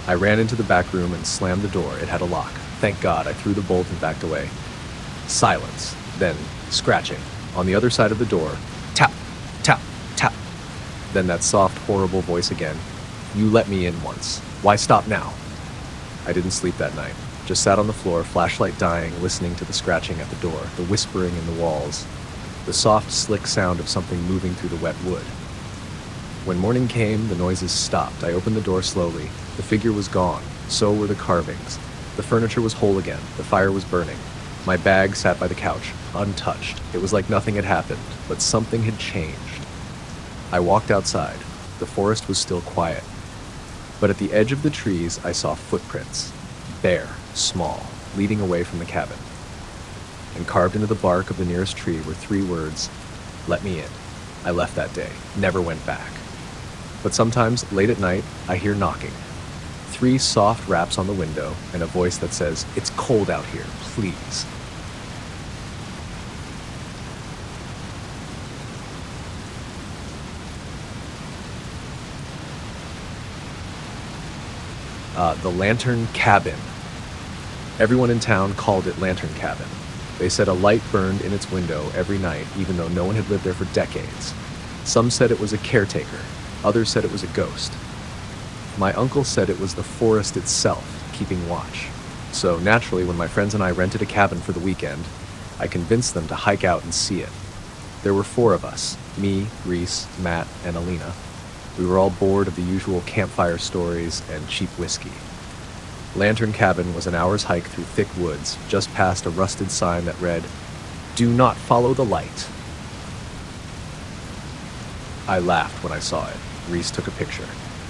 I ran into the back room and slammed the door. It had a lock. Thank God, I threw the bolt and backed away. Silence. Then, scratching. On the other side of the door, tap, tap, tap. Then that soft, horrible voice again. "You let me in once. Why stop now?" I didn't sleep that night. Just sat on the floor, flashlight dying, listening to the scratching at the door, the whispering in the walls, the soft, slick sound of something moving through the wet wood. When morning came, the noises stopped. I opened the door slowly. The figure was gone. So were the carvings. The furniture was whole again. The fire was burning. My bag sat by the couch, untouched. It was like nothing had happened, but something had changed. I walked outside. The forest was still quiet. But at the edge of the trees, I saw footprints. Bare, small, leading away from the cabin. And carved into the bark of the nearest tree were 3 words, "Let me in." I left that day, never went back. But sometimes, late at night, I hear knocking. 3 soft raps on the window, and a voice that says, "It's cold out here, please." The Lantern Cabin. Everyone in town called it Lantern Cabin. They said a light burned in its window every night, even though no one had lived there for decades. Some said it was a caretaker. Others said it was a ghost. My uncle said it was the forest itself, keeping watch. So naturally, when my friends and I rented a cabin for the weekend, I convinced them to hike out and see it. There were 4 of us, me, Reese, Matt, and Alina. We were all bored of the usual campfire stories and cheap whiskey. Lantern Cabin was an hour's hike through thick woods, just past a rusted sign that read, "Do not follow the light." I laughed when I saw it. Reese took a picture.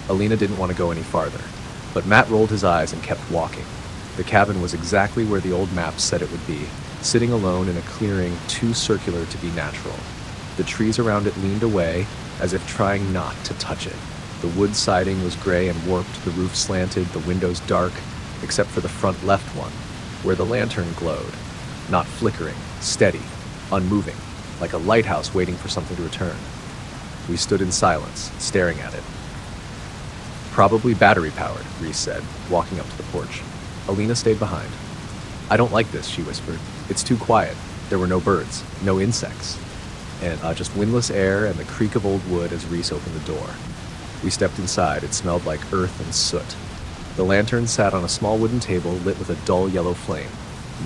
Alina didn't want to go any farther, but Matt rolled his eyes and kept walking. The cabin was exactly where the old maps said it would be, sitting alone in a clearing too circular to be natural. The trees around it leaned away, as if trying not to touch it. The wood siding was gray and warped, the roof slanted, the windows dark, except for the front left one, where the lantern glowed, not flickering, steady, unmoving, like a lighthouse waiting for something to return. We stood in silence, staring at it. "Probably battery-powered," Reese said, walking up to the porch. Alina stayed behind. "I don't like this," she whispered. "It's too quiet. There were no birds, no insects, and just windless air and the creak of old wood as Reese opened the door. We stepped inside. It smelled like earth and soot. The lantern sat on a small wooden table lit with a dull yellow flame.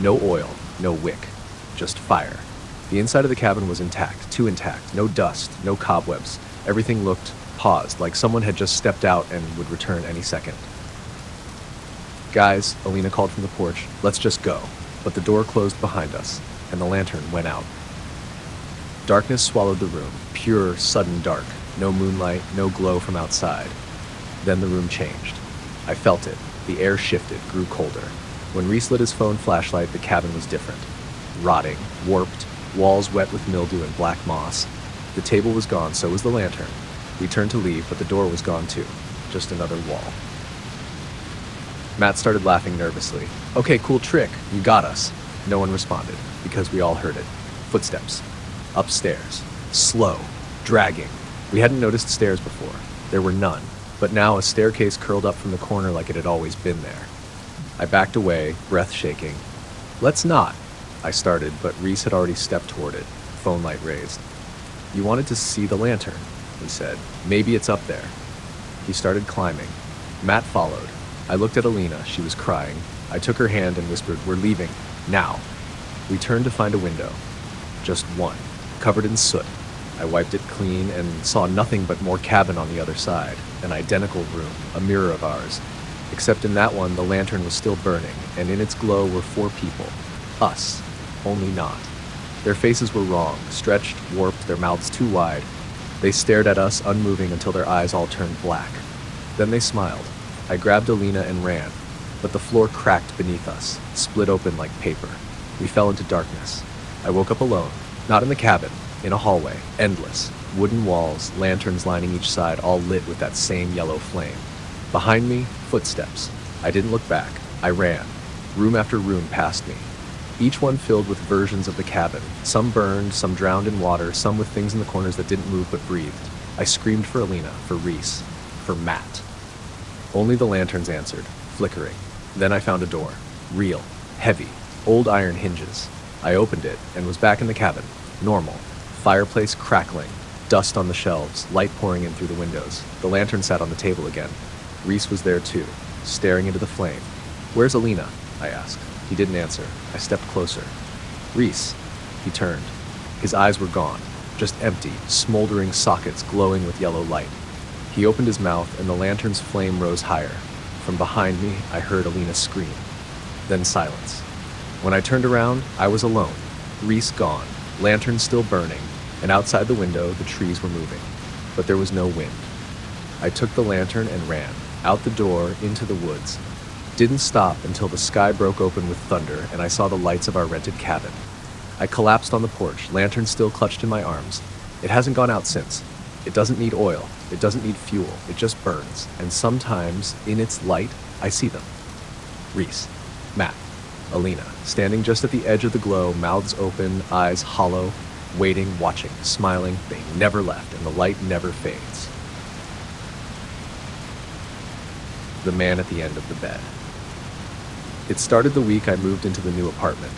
No oil, no wick, just fire. The inside of the cabin was intact, too intact. No dust, no cobwebs. Everything looked paused, like someone had just stepped out and would return any second. "Guys," Alina called from the porch, "let's just go." But the door closed behind us, and the lantern went out. Darkness swallowed the room, pure, sudden dark. No moonlight, no glow from outside. Then the room changed. I felt it. The air shifted, grew colder. When Reese lit his phone flashlight, the cabin was different. Rotting, warped, walls wet with mildew and black moss. The table was gone, so was the lantern. We turned to leave, but the door was gone too. Just another wall. Matt started laughing nervously. "Okay, cool trick. You got us." No one responded, because we all heard it. Footsteps. Upstairs. Slow. Dragging. We hadn't noticed stairs before. There were none. But now a staircase curled up from the corner like it had always been there. I backed away, breath shaking. "Let's not," I started, but Reese had already stepped toward it, phone light raised. "You wanted to see the lantern." he said. Maybe it's up there. He started climbing. Matt followed. I looked at Alina. She was crying. I took her hand and whispered, "We're leaving. Now." We turned to find a window. Just one, covered in soot. I wiped it clean and saw nothing but more cabin on the other side, an identical room, a mirror of ours. Except in that one, the lantern was still burning, and in its glow were 4 people. Us. Only not. Their faces were wrong, stretched, warped, their mouths too wide. They stared at us, unmoving until their eyes all turned black. Then they smiled. I grabbed Alina and ran, but the floor cracked beneath us, split open like paper. We fell into darkness. I woke up alone, not in the cabin, in a hallway, endless. Wooden walls, lanterns lining each side, all lit with that same yellow flame. Behind me, footsteps. I didn't look back. I ran. Room after room passed me. Each one filled with versions of the cabin. Some burned, some drowned in water, some with things in the corners that didn't move but breathed. I screamed for Alina, for Reese, for Matt. Only the lanterns answered, flickering. Then I found a door. Real. Heavy. Old iron hinges. I opened it and was back in the cabin. Normal. Fireplace crackling. Dust on the shelves. Light pouring in through the windows. The lantern sat on the table again. Reese was there too, staring into the flame. "Where's Alina?" I asked. He didn't answer. I stepped closer. "Reese." He turned. His eyes were gone, just empty, smoldering sockets glowing with yellow light. He opened his mouth and the lantern's flame rose higher. From behind me, I heard Alina scream. Then silence. When I turned around, I was alone. Reese gone, lantern still burning, and outside the window, the trees were moving. But there was no wind. I took the lantern and ran, out the door, into the woods. Didn't stop until the sky broke open with thunder and I saw the lights of our rented cabin. I collapsed on the porch, lantern still clutched in my arms. It hasn't gone out since. It doesn't need oil. It doesn't need fuel. It just burns. And sometimes, in its light, I see them. Reese, Matt, Alina, standing just at the edge of the glow, mouths open, eyes hollow, waiting, watching, smiling. They never left, and the light never fades. The man at the end of the bed. It started the week I moved into the new apartment.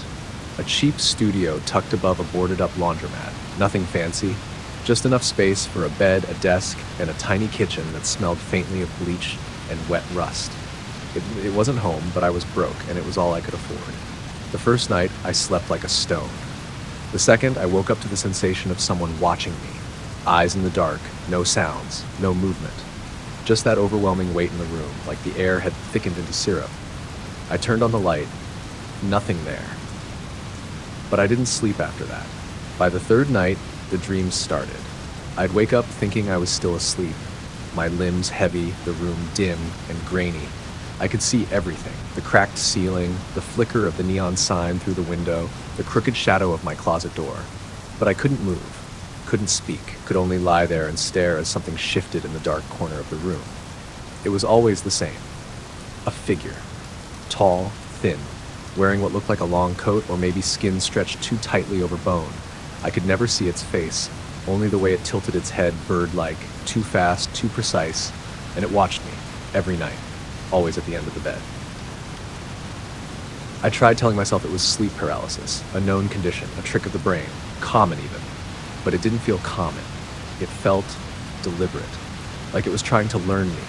A cheap studio tucked above a boarded-up laundromat. Nothing fancy, just enough space for a bed, a desk, and a tiny kitchen that smelled faintly of bleach and wet rust. It wasn't home, but I was broke, and it was all I could afford. The first night, I slept like a stone. The second, I woke up to the sensation of someone watching me. Eyes in the dark, no sounds, no movement. Just that overwhelming weight in the room, like the air had thickened into syrup. I turned on the light. Nothing there. But I didn't sleep after that. By the third night, the dreams started. I'd wake up thinking I was still asleep. My limbs heavy, the room dim and grainy. I could see everything. The cracked ceiling, the flicker of the neon sign through the window, the crooked shadow of my closet door. But I couldn't move. Couldn't speak, could only lie there and stare as something shifted in the dark corner of the room. It was always the same. A figure. Tall, thin, wearing what looked like a long coat or maybe skin stretched too tightly over bone. I could never see its face, only the way it tilted its head bird-like, too fast, too precise, and it watched me, every night, always at the end of the bed. I tried telling myself it was sleep paralysis, a known condition, a trick of the brain, common even. But it didn't feel common. It felt deliberate, like it was trying to learn me.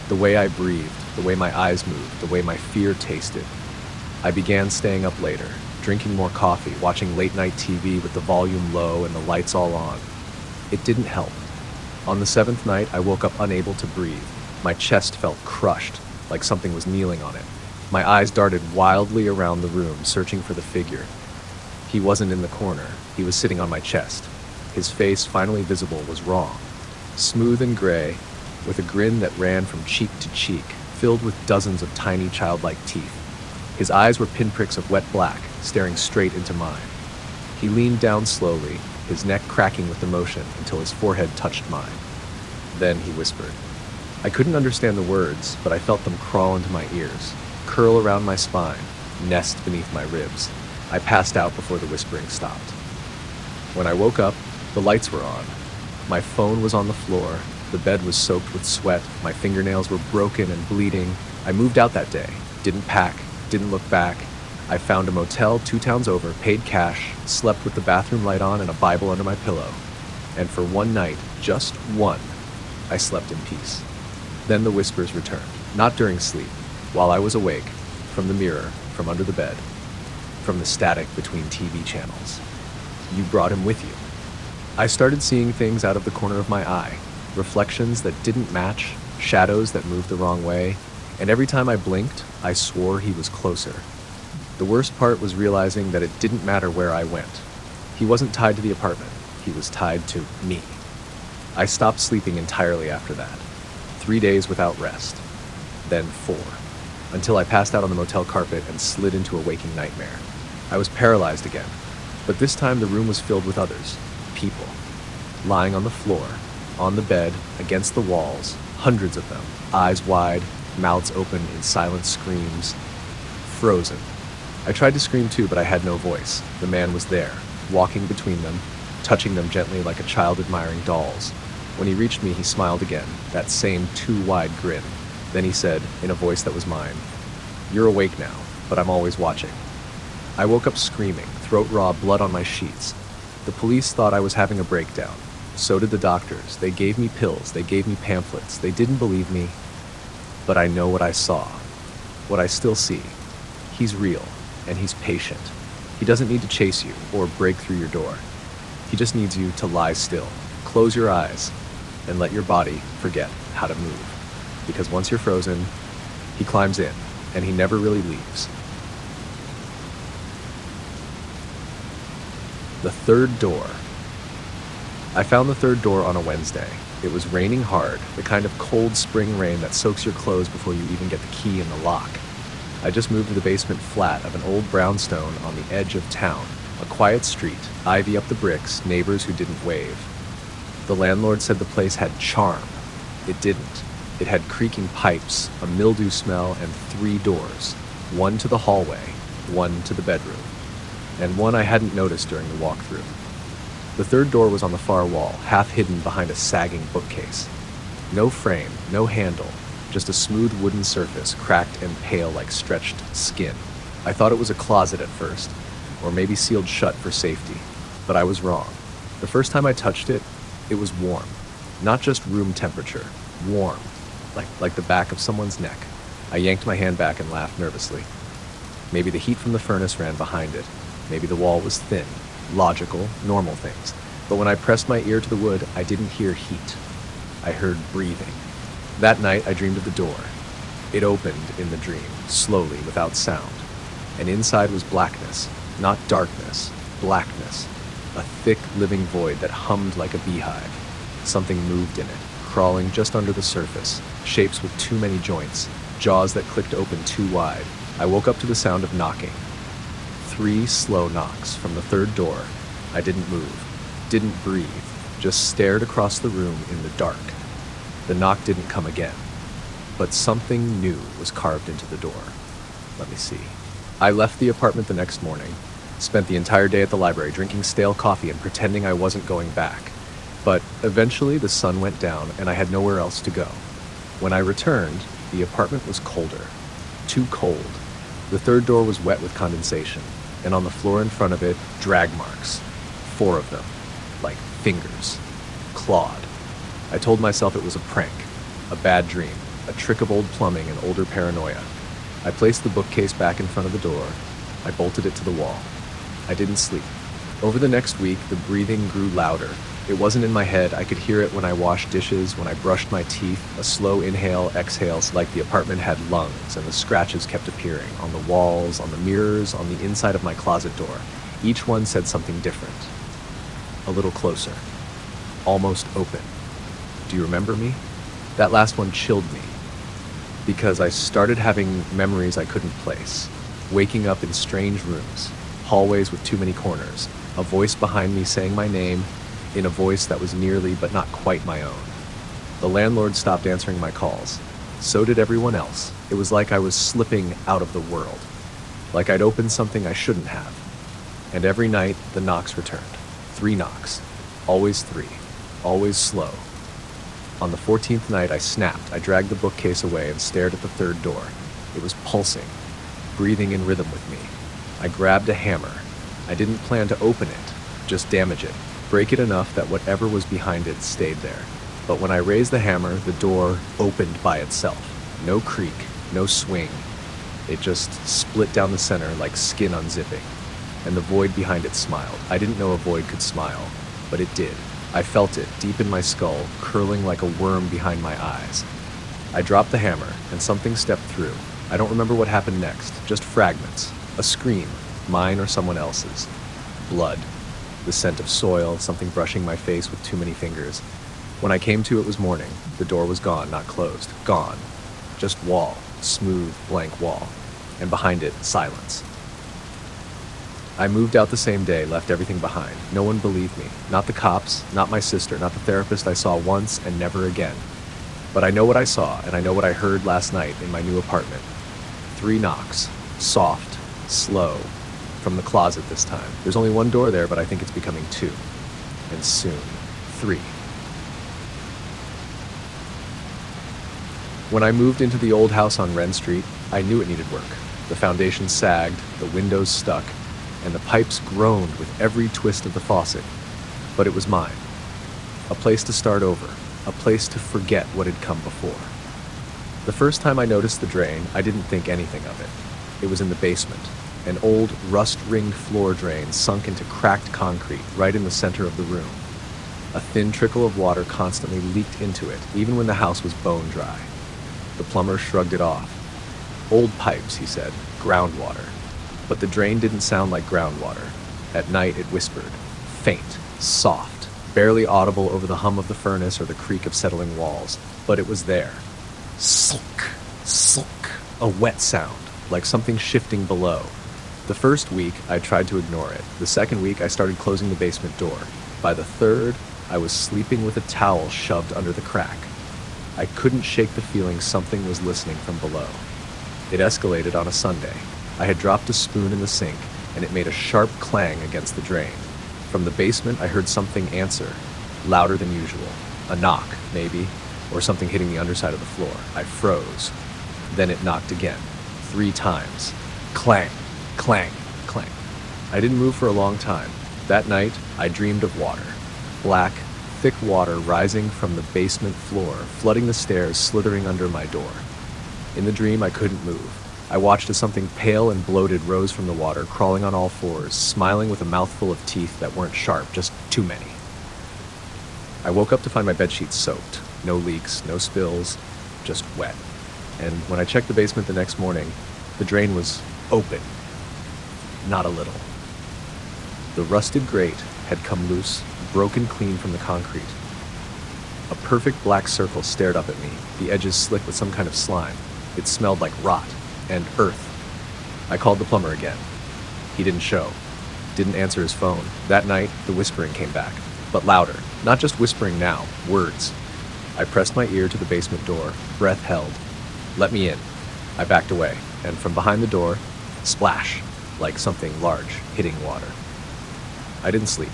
The way I breathed, the way my eyes moved, the way my fear tasted. I began staying up later, drinking more coffee, watching late-night TV with the volume low and the lights all on. It didn't help. On the 7th night, I woke up unable to breathe. My chest felt crushed, like something was kneeling on it. My eyes darted wildly around the room, searching for the figure. He wasn't in the corner. He was sitting on my chest. His face, finally visible, was wrong. Smooth and gray, with a grin that ran from cheek to cheek, filled with dozens of tiny childlike teeth. His eyes were pinpricks of wet black, staring straight into mine. He leaned down slowly, his neck cracking with emotion until his forehead touched mine. Then he whispered. I couldn't understand the words, but I felt them crawl into my ears, curl around my spine, nest beneath my ribs. I passed out before the whispering stopped. When I woke up, the lights were on. My phone was on the floor. The bed was soaked with sweat. My fingernails were broken and bleeding. I moved out that day. Didn't pack. Didn't look back. I found a motel 2 towns over, paid cash, slept with the bathroom light on and a Bible under my pillow. And for one night, just one, I slept in peace. Then the whispers returned, not during sleep, while I was awake, from the mirror, from under the bed, from the static between TV channels. You brought him with you. I started seeing things out of the corner of my eye, reflections that didn't match, shadows that moved the wrong way, and every time I blinked, I swore he was closer. The worst part was realizing that it didn't matter where I went. He wasn't tied to the apartment. He was tied to me. I stopped sleeping entirely after that. 3 days without rest. Then 4. Until I passed out on the motel carpet and slid into a waking nightmare. I was paralyzed again. But this time the room was filled with others. People. Lying on the floor, on the bed, against the walls. Hundreds of them. Eyes wide, mouths open in silent screams. Frozen. I tried to scream too, but I had no voice. The man was there, walking between them, touching them gently like a child admiring dolls. When he reached me, he smiled again, that same too-wide grin. Then he said, in a voice that was mine, "You're awake now, but I'm always watching." I woke up screaming, throat raw, blood on my sheets. The police thought I was having a breakdown. So did the doctors. They gave me pills. They gave me pamphlets. They didn't believe me. But I know what I saw. What I still see. He's real, and he's patient. He doesn't need to chase you or break through your door. He just needs you to lie still, close your eyes, and let your body forget how to move. Because once you're frozen, he climbs in, and he never really leaves. The third door. I found the third door on a Wednesday. It was raining hard, the kind of cold spring rain that soaks your clothes before you even get the key in the lock. I just moved to the basement flat of an old brownstone on the edge of town, a quiet street, ivy up the bricks, neighbors who didn't wave. The landlord said the place had charm. It didn't. It had creaking pipes, a mildew smell, and 3 doors. One to the hallway, one to the bedroom, and one I hadn't noticed during the walkthrough. The third door was on the far wall, half hidden behind a sagging bookcase. No frame, no handle, just a smooth wooden surface, cracked and pale like stretched skin. I thought it was a closet at first, or maybe sealed shut for safety, but I was wrong. The first time I touched it, it was warm. Not just room temperature, warm, like the back of someone's neck. I yanked my hand back and laughed nervously. Maybe the heat from the furnace ran behind it. Maybe the wall was thin, logical, normal things. But when I pressed my ear to the wood, I didn't hear heat. I heard breathing. That night, I dreamed of the door. It opened in the dream, slowly, without sound. And inside was blackness, not darkness, blackness. A thick, living void that hummed like a beehive. Something moved in it, crawling just under the surface, shapes with too many joints, jaws that clicked open too wide. I woke up to the sound of knocking. 3 slow knocks from the third door. I didn't move, didn't breathe, just stared across the room in the dark. The knock didn't come again, but something new was carved into the door. Let me see. I left the apartment the next morning, spent the entire day at the library drinking stale coffee and pretending I wasn't going back. But eventually the sun went down and I had nowhere else to go. When I returned, the apartment was colder. Too cold. The third door was wet with condensation, and on the floor in front of it, drag marks. 4 of them. Like fingers. Clawed. I told myself it was a prank, a bad dream, a trick of old plumbing and older paranoia. I placed the bookcase back in front of the door. I bolted it to the wall. I didn't sleep. Over the next week, the breathing grew louder. It wasn't in my head. I could hear it when I washed dishes, when I brushed my teeth, a slow inhale, exhales like the apartment had lungs, and the scratches kept appearing on the walls, on the mirrors, on the inside of my closet door. Each one said something different. A little closer. Almost open. Do you remember me? That last one chilled me, because I started having memories I couldn't place. Waking up in strange rooms, hallways with too many corners, a voice behind me saying my name, in a voice that was nearly but not quite my own. The landlord stopped answering my calls. So did everyone else. It was like I was slipping out of the world. Like I'd opened something I shouldn't have. And every night, the knocks returned. 3 knocks. Always 3. Always slow. On the 14th night, I snapped. I dragged the bookcase away and stared at the third door. It was pulsing, breathing in rhythm with me. I grabbed a hammer. I didn't plan to open it, just damage it. break it enough that whatever was behind it stayed there. But when I raised the hammer, the door opened by itself. No creak, no swing. It just split down the center like skin unzipping. And the void behind it smiled. I didn't know a void could smile, but it did. I felt it deep in my skull, curling like a worm behind my eyes. I dropped the hammer, and something stepped through. I don't remember what happened next, just fragments. A scream, mine or someone else's. Blood. The scent of soil, something brushing my face with too many fingers. When I came to, it was morning. The door was gone, not closed. Gone. Just wall. Smooth, blank wall. And behind it, silence. I moved out the same day, left everything behind. No one believed me. Not the cops, not my sister, not the therapist I saw once and never again. But I know what I saw, and I know what I heard last night in my new apartment. 3 knocks. Soft, slow. From the closet this time. There's only 1 door there, but I think it's becoming 2. And soon, 3. When I moved into the old house on Wren Street, I knew it needed work. The foundation sagged, the windows stuck, and the pipes groaned with every twist of the faucet. But it was mine. A place to start over. A place to forget what had come before. The first time I noticed the drain, I didn't think anything of it. It was in the basement. An old, rust-ringed floor drain sunk into cracked concrete right in the center of the room. A thin trickle of water constantly leaked into it, even when the house was bone dry. The plumber shrugged it off. Old pipes, he said, groundwater. But the drain didn't sound like groundwater. At night, it whispered, faint, soft, barely audible over the hum of the furnace or the creak of settling walls. But it was there. Slunk, slunk, a wet sound, like something shifting below. The first week, I tried to ignore it. The second week, I started closing the basement door. By the third, I was sleeping with a towel shoved under the crack. I couldn't shake the feeling something was listening from below. It escalated on a Sunday. I had dropped a spoon in the sink, and it made a sharp clang against the drain. From the basement, I heard something answer, louder than usual. A knock, maybe, or something hitting the underside of the floor. I froze. Then it knocked again, 3 times. Clang, clang, clang. I didn't move for a long time. That night, I dreamed of water. Black, thick water rising from the basement floor, flooding the stairs, slithering under my door. In the dream, I couldn't move. I watched as something pale and bloated rose from the water, crawling on all 4s, smiling with a mouthful of teeth that weren't sharp, just too many. I woke up to find my bedsheets soaked. No leaks, no spills, just wet. And when I checked the basement the next morning, the drain was open. Not a little. The rusted grate had come loose, broken clean from the concrete. A perfect black circle stared up at me, the edges slick with some kind of slime. It smelled like rot and earth. I called the plumber again. He didn't show. Didn't answer his phone. That night, the whispering came back, but louder. Not just whispering now, words. I pressed my ear to the basement door, breath held. Let me in. I backed away, and from behind the door, splash, like something large hitting water. I didn't sleep.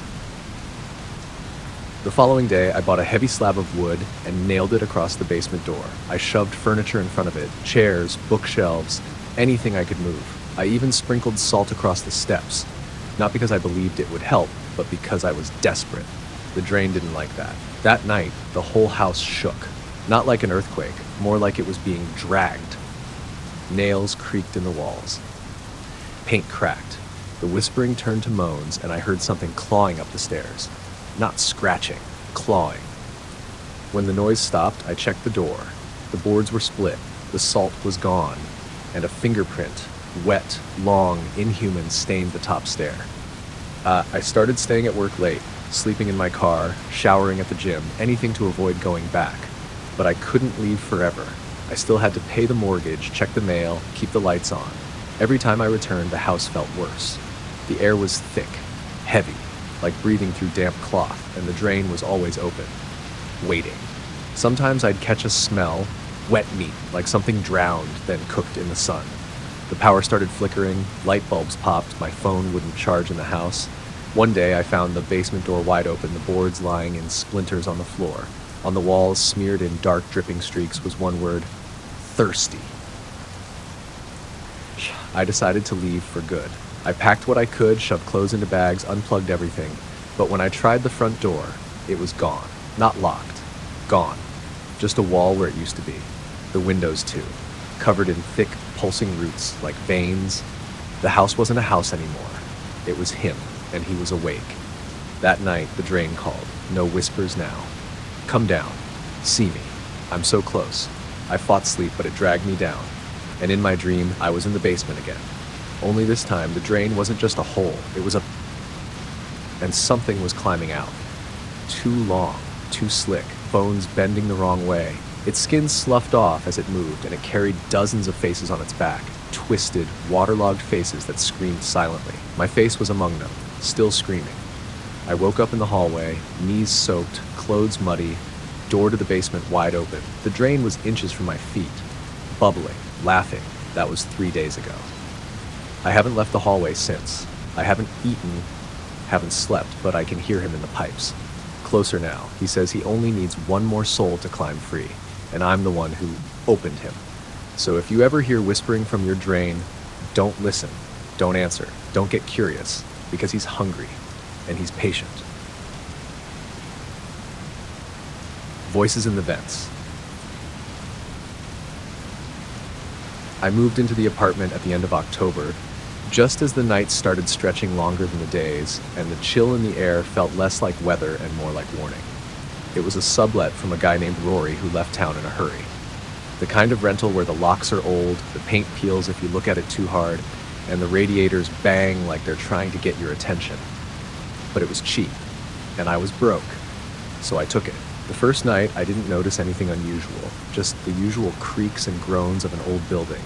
The following day, I bought a heavy slab of wood and nailed it across the basement door. I shoved furniture in front of it, chairs, bookshelves, anything I could move. I even sprinkled salt across the steps, not because I believed it would help, but because I was desperate. The drain didn't like that. That night, the whole house shook. Not like an earthquake, more like it was being dragged. Nails creaked in the walls. Paint cracked. The whispering turned to moans, and I heard something clawing up the stairs. Not scratching, clawing. When the noise stopped, I checked the door. The boards were split, the salt was gone, and a fingerprint, wet, long, inhuman, stained the top stair. I started staying at work late, sleeping in my car, showering at the gym, anything to avoid going back. But I couldn't leave forever. I still had to pay the mortgage, check the mail, keep the lights on. Every time I returned, the house felt worse. The air was thick, heavy, like breathing through damp cloth, and the drain was always open, waiting. Sometimes I'd catch a smell, wet meat, like something drowned, then cooked in the sun. The power started flickering, light bulbs popped, my phone wouldn't charge in the house. One day I found the basement door wide open, the boards lying in splinters on the floor. On the walls, smeared in dark dripping streaks, was one word, thirsty. I decided to leave for good. I packed what I could, shoved clothes into bags, unplugged everything. But when I tried the front door, it was gone. Not locked. Gone. Just a wall where it used to be. The windows, too. Covered in thick, pulsing roots, like veins. The house wasn't a house anymore. It was him, and he was awake. That night, the drain called. No whispers now. Come down. See me. I'm so close. I fought sleep, but it dragged me down. And in my dream, I was in the basement again. Only this time, the drain wasn't just a hole. It was a... And something was climbing out. Too long, too slick, bones bending the wrong way. Its skin sloughed off as it moved, and it carried dozens of faces on its back. Twisted, waterlogged faces that screamed silently. My face was among them, still screaming. I woke up in the hallway, knees soaked, clothes muddy, door to the basement wide open. The drain was inches from my feet, bubbling, laughing. That was 3 days ago. I haven't left the hallway since. I haven't eaten, haven't slept, but I can hear him in the pipes. Closer now. He says he only needs one more soul to climb free, and I'm the one who opened him. So if you ever hear whispering from your drain, don't listen, don't answer, don't get curious, because he's hungry, and he's patient. Voices in the vents. I moved into the apartment at the end of October, just as the nights started stretching longer than the days, and the chill in the air felt less like weather and more like warning. It was a sublet from a guy named Rory who left town in a hurry. The kind of rental where the locks are old, the paint peels if you look at it too hard, and the radiators bang like they're trying to get your attention. But it was cheap, and I was broke, so I took it. The first night, I didn't notice anything unusual, just the usual creaks and groans of an old building.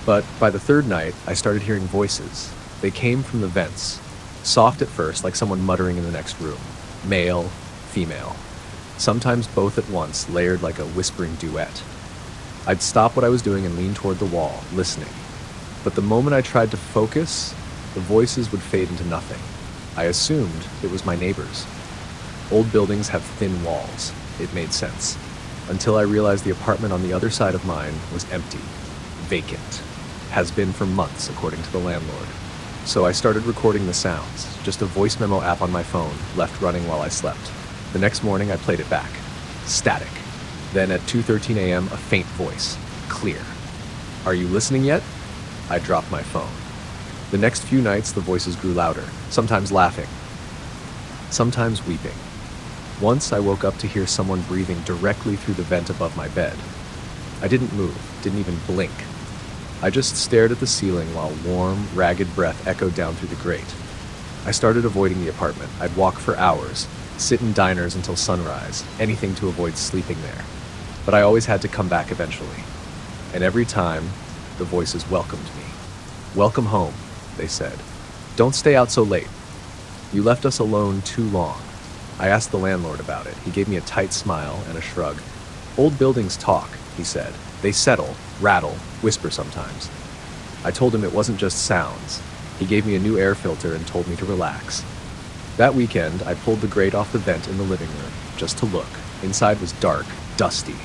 But by the third night, I started hearing voices. They came from the vents, soft at first, like someone muttering in the next room. Male, female. Sometimes both at once, layered like a whispering duet. I'd stop what I was doing and lean toward the wall, listening. But the moment I tried to focus, the voices would fade into nothing. I assumed it was my neighbors. Old buildings have thin walls. It made sense. Until I realized the apartment on the other side of mine was empty, vacant. Has been for months, according to the landlord. So I started recording the sounds, just a voice memo app on my phone, left running while I slept. The next morning, I played it back. Static. Then at 2:13 a.m., a faint voice. Clear. Are you listening yet? I dropped my phone. The next few nights, the voices grew louder, sometimes laughing, sometimes weeping. Once I woke up to hear someone breathing directly through the vent above my bed. I didn't move, didn't even blink. I just stared at the ceiling while warm, ragged breath echoed down through the grate. I started avoiding the apartment. I'd walk for hours, sit in diners until sunrise, anything to avoid sleeping there. But I always had to come back eventually. And every time, the voices welcomed me. Welcome home, they said. Don't stay out so late. You left us alone too long. I asked the landlord about it. He gave me a tight smile and a shrug. Old buildings talk, he said. They settle, rattle, whisper sometimes. I told him it wasn't just sounds. He gave me a new air filter and told me to relax. That weekend, I pulled the grate off the vent in the living room, just to look. Inside was dark, dusty.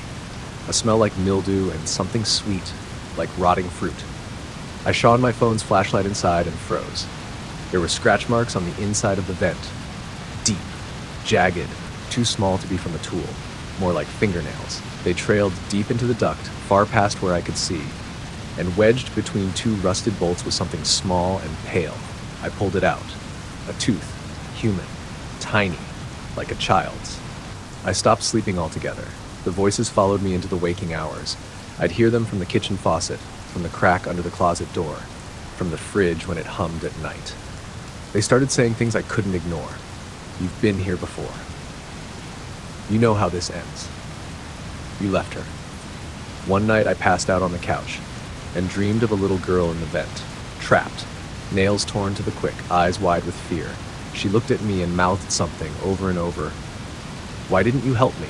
A smell like mildew and something sweet, like rotting fruit. I shone my phone's flashlight inside and froze. There were scratch marks on the inside of the vent. Deep, jagged, too small to be from a tool, more like fingernails. They trailed deep into the duct, far past where I could see, and wedged between two rusted bolts was something small and pale. I pulled it out. A tooth, human, tiny, like a child's. I stopped sleeping altogether. The voices followed me into the waking hours. I'd hear them from the kitchen faucet, from the crack under the closet door, from the fridge when it hummed at night. They started saying things I couldn't ignore. You've been here before. You know how this ends. You left her. One night I passed out on the couch and dreamed of a little girl in the vent, trapped, nails torn to the quick, eyes wide with fear. She looked at me and mouthed something over and over. Why didn't you help me?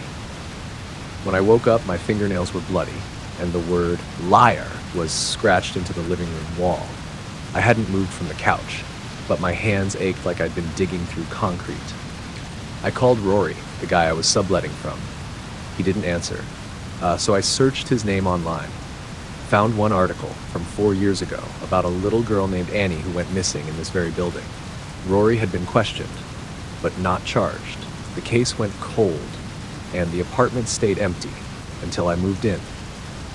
When I woke up, my fingernails were bloody, and the word liar was scratched into the living room wall. I hadn't moved from the couch, but my hands ached like I'd been digging through concrete. I called Rory, the guy I was subletting from. He didn't answer, so I searched his name online. Found one article from 4 years ago about a little girl named Annie who went missing in this very building. Rory had been questioned. but not charged. The case went cold, and the apartment stayed empty until I moved in.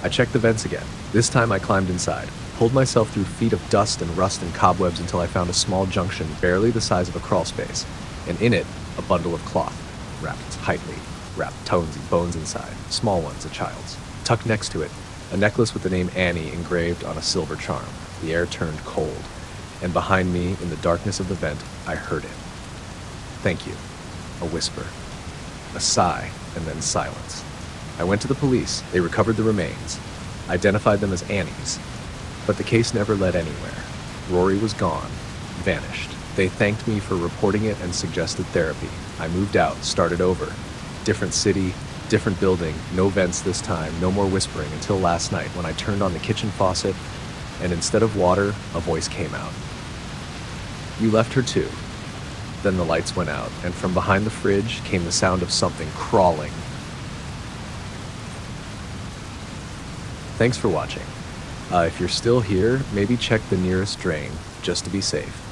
I checked the vents again. This time I climbed inside, pulled myself through feet of dust and rust and cobwebs until I found a small junction barely the size of a crawl space, and in it, a bundle of cloth, wrapped tightly, wrapped bones inside, small ones, a child's. Tucked next to it, a necklace with the name Annie engraved on a silver charm. The air turned cold, and behind me, in the darkness of the vent, I heard it. Thank you. A whisper. A sigh, and then silence. I went to the police. They recovered the remains, identified them as Annie's, but the case never led anywhere. Rory was gone, vanished. They thanked me for reporting it and suggested therapy. I moved out, started over. Different city, different building, no vents this time, no more whispering until last night when I turned on the kitchen faucet and instead of water, a voice came out. You left her too. Then the lights went out, and from behind the fridge came the sound of something crawling. Thanks for watching. If you're still here, maybe check the nearest drain, just to be safe.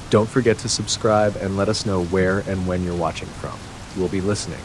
Don't forget to subscribe and let us know where and when you're watching from. We'll be listening.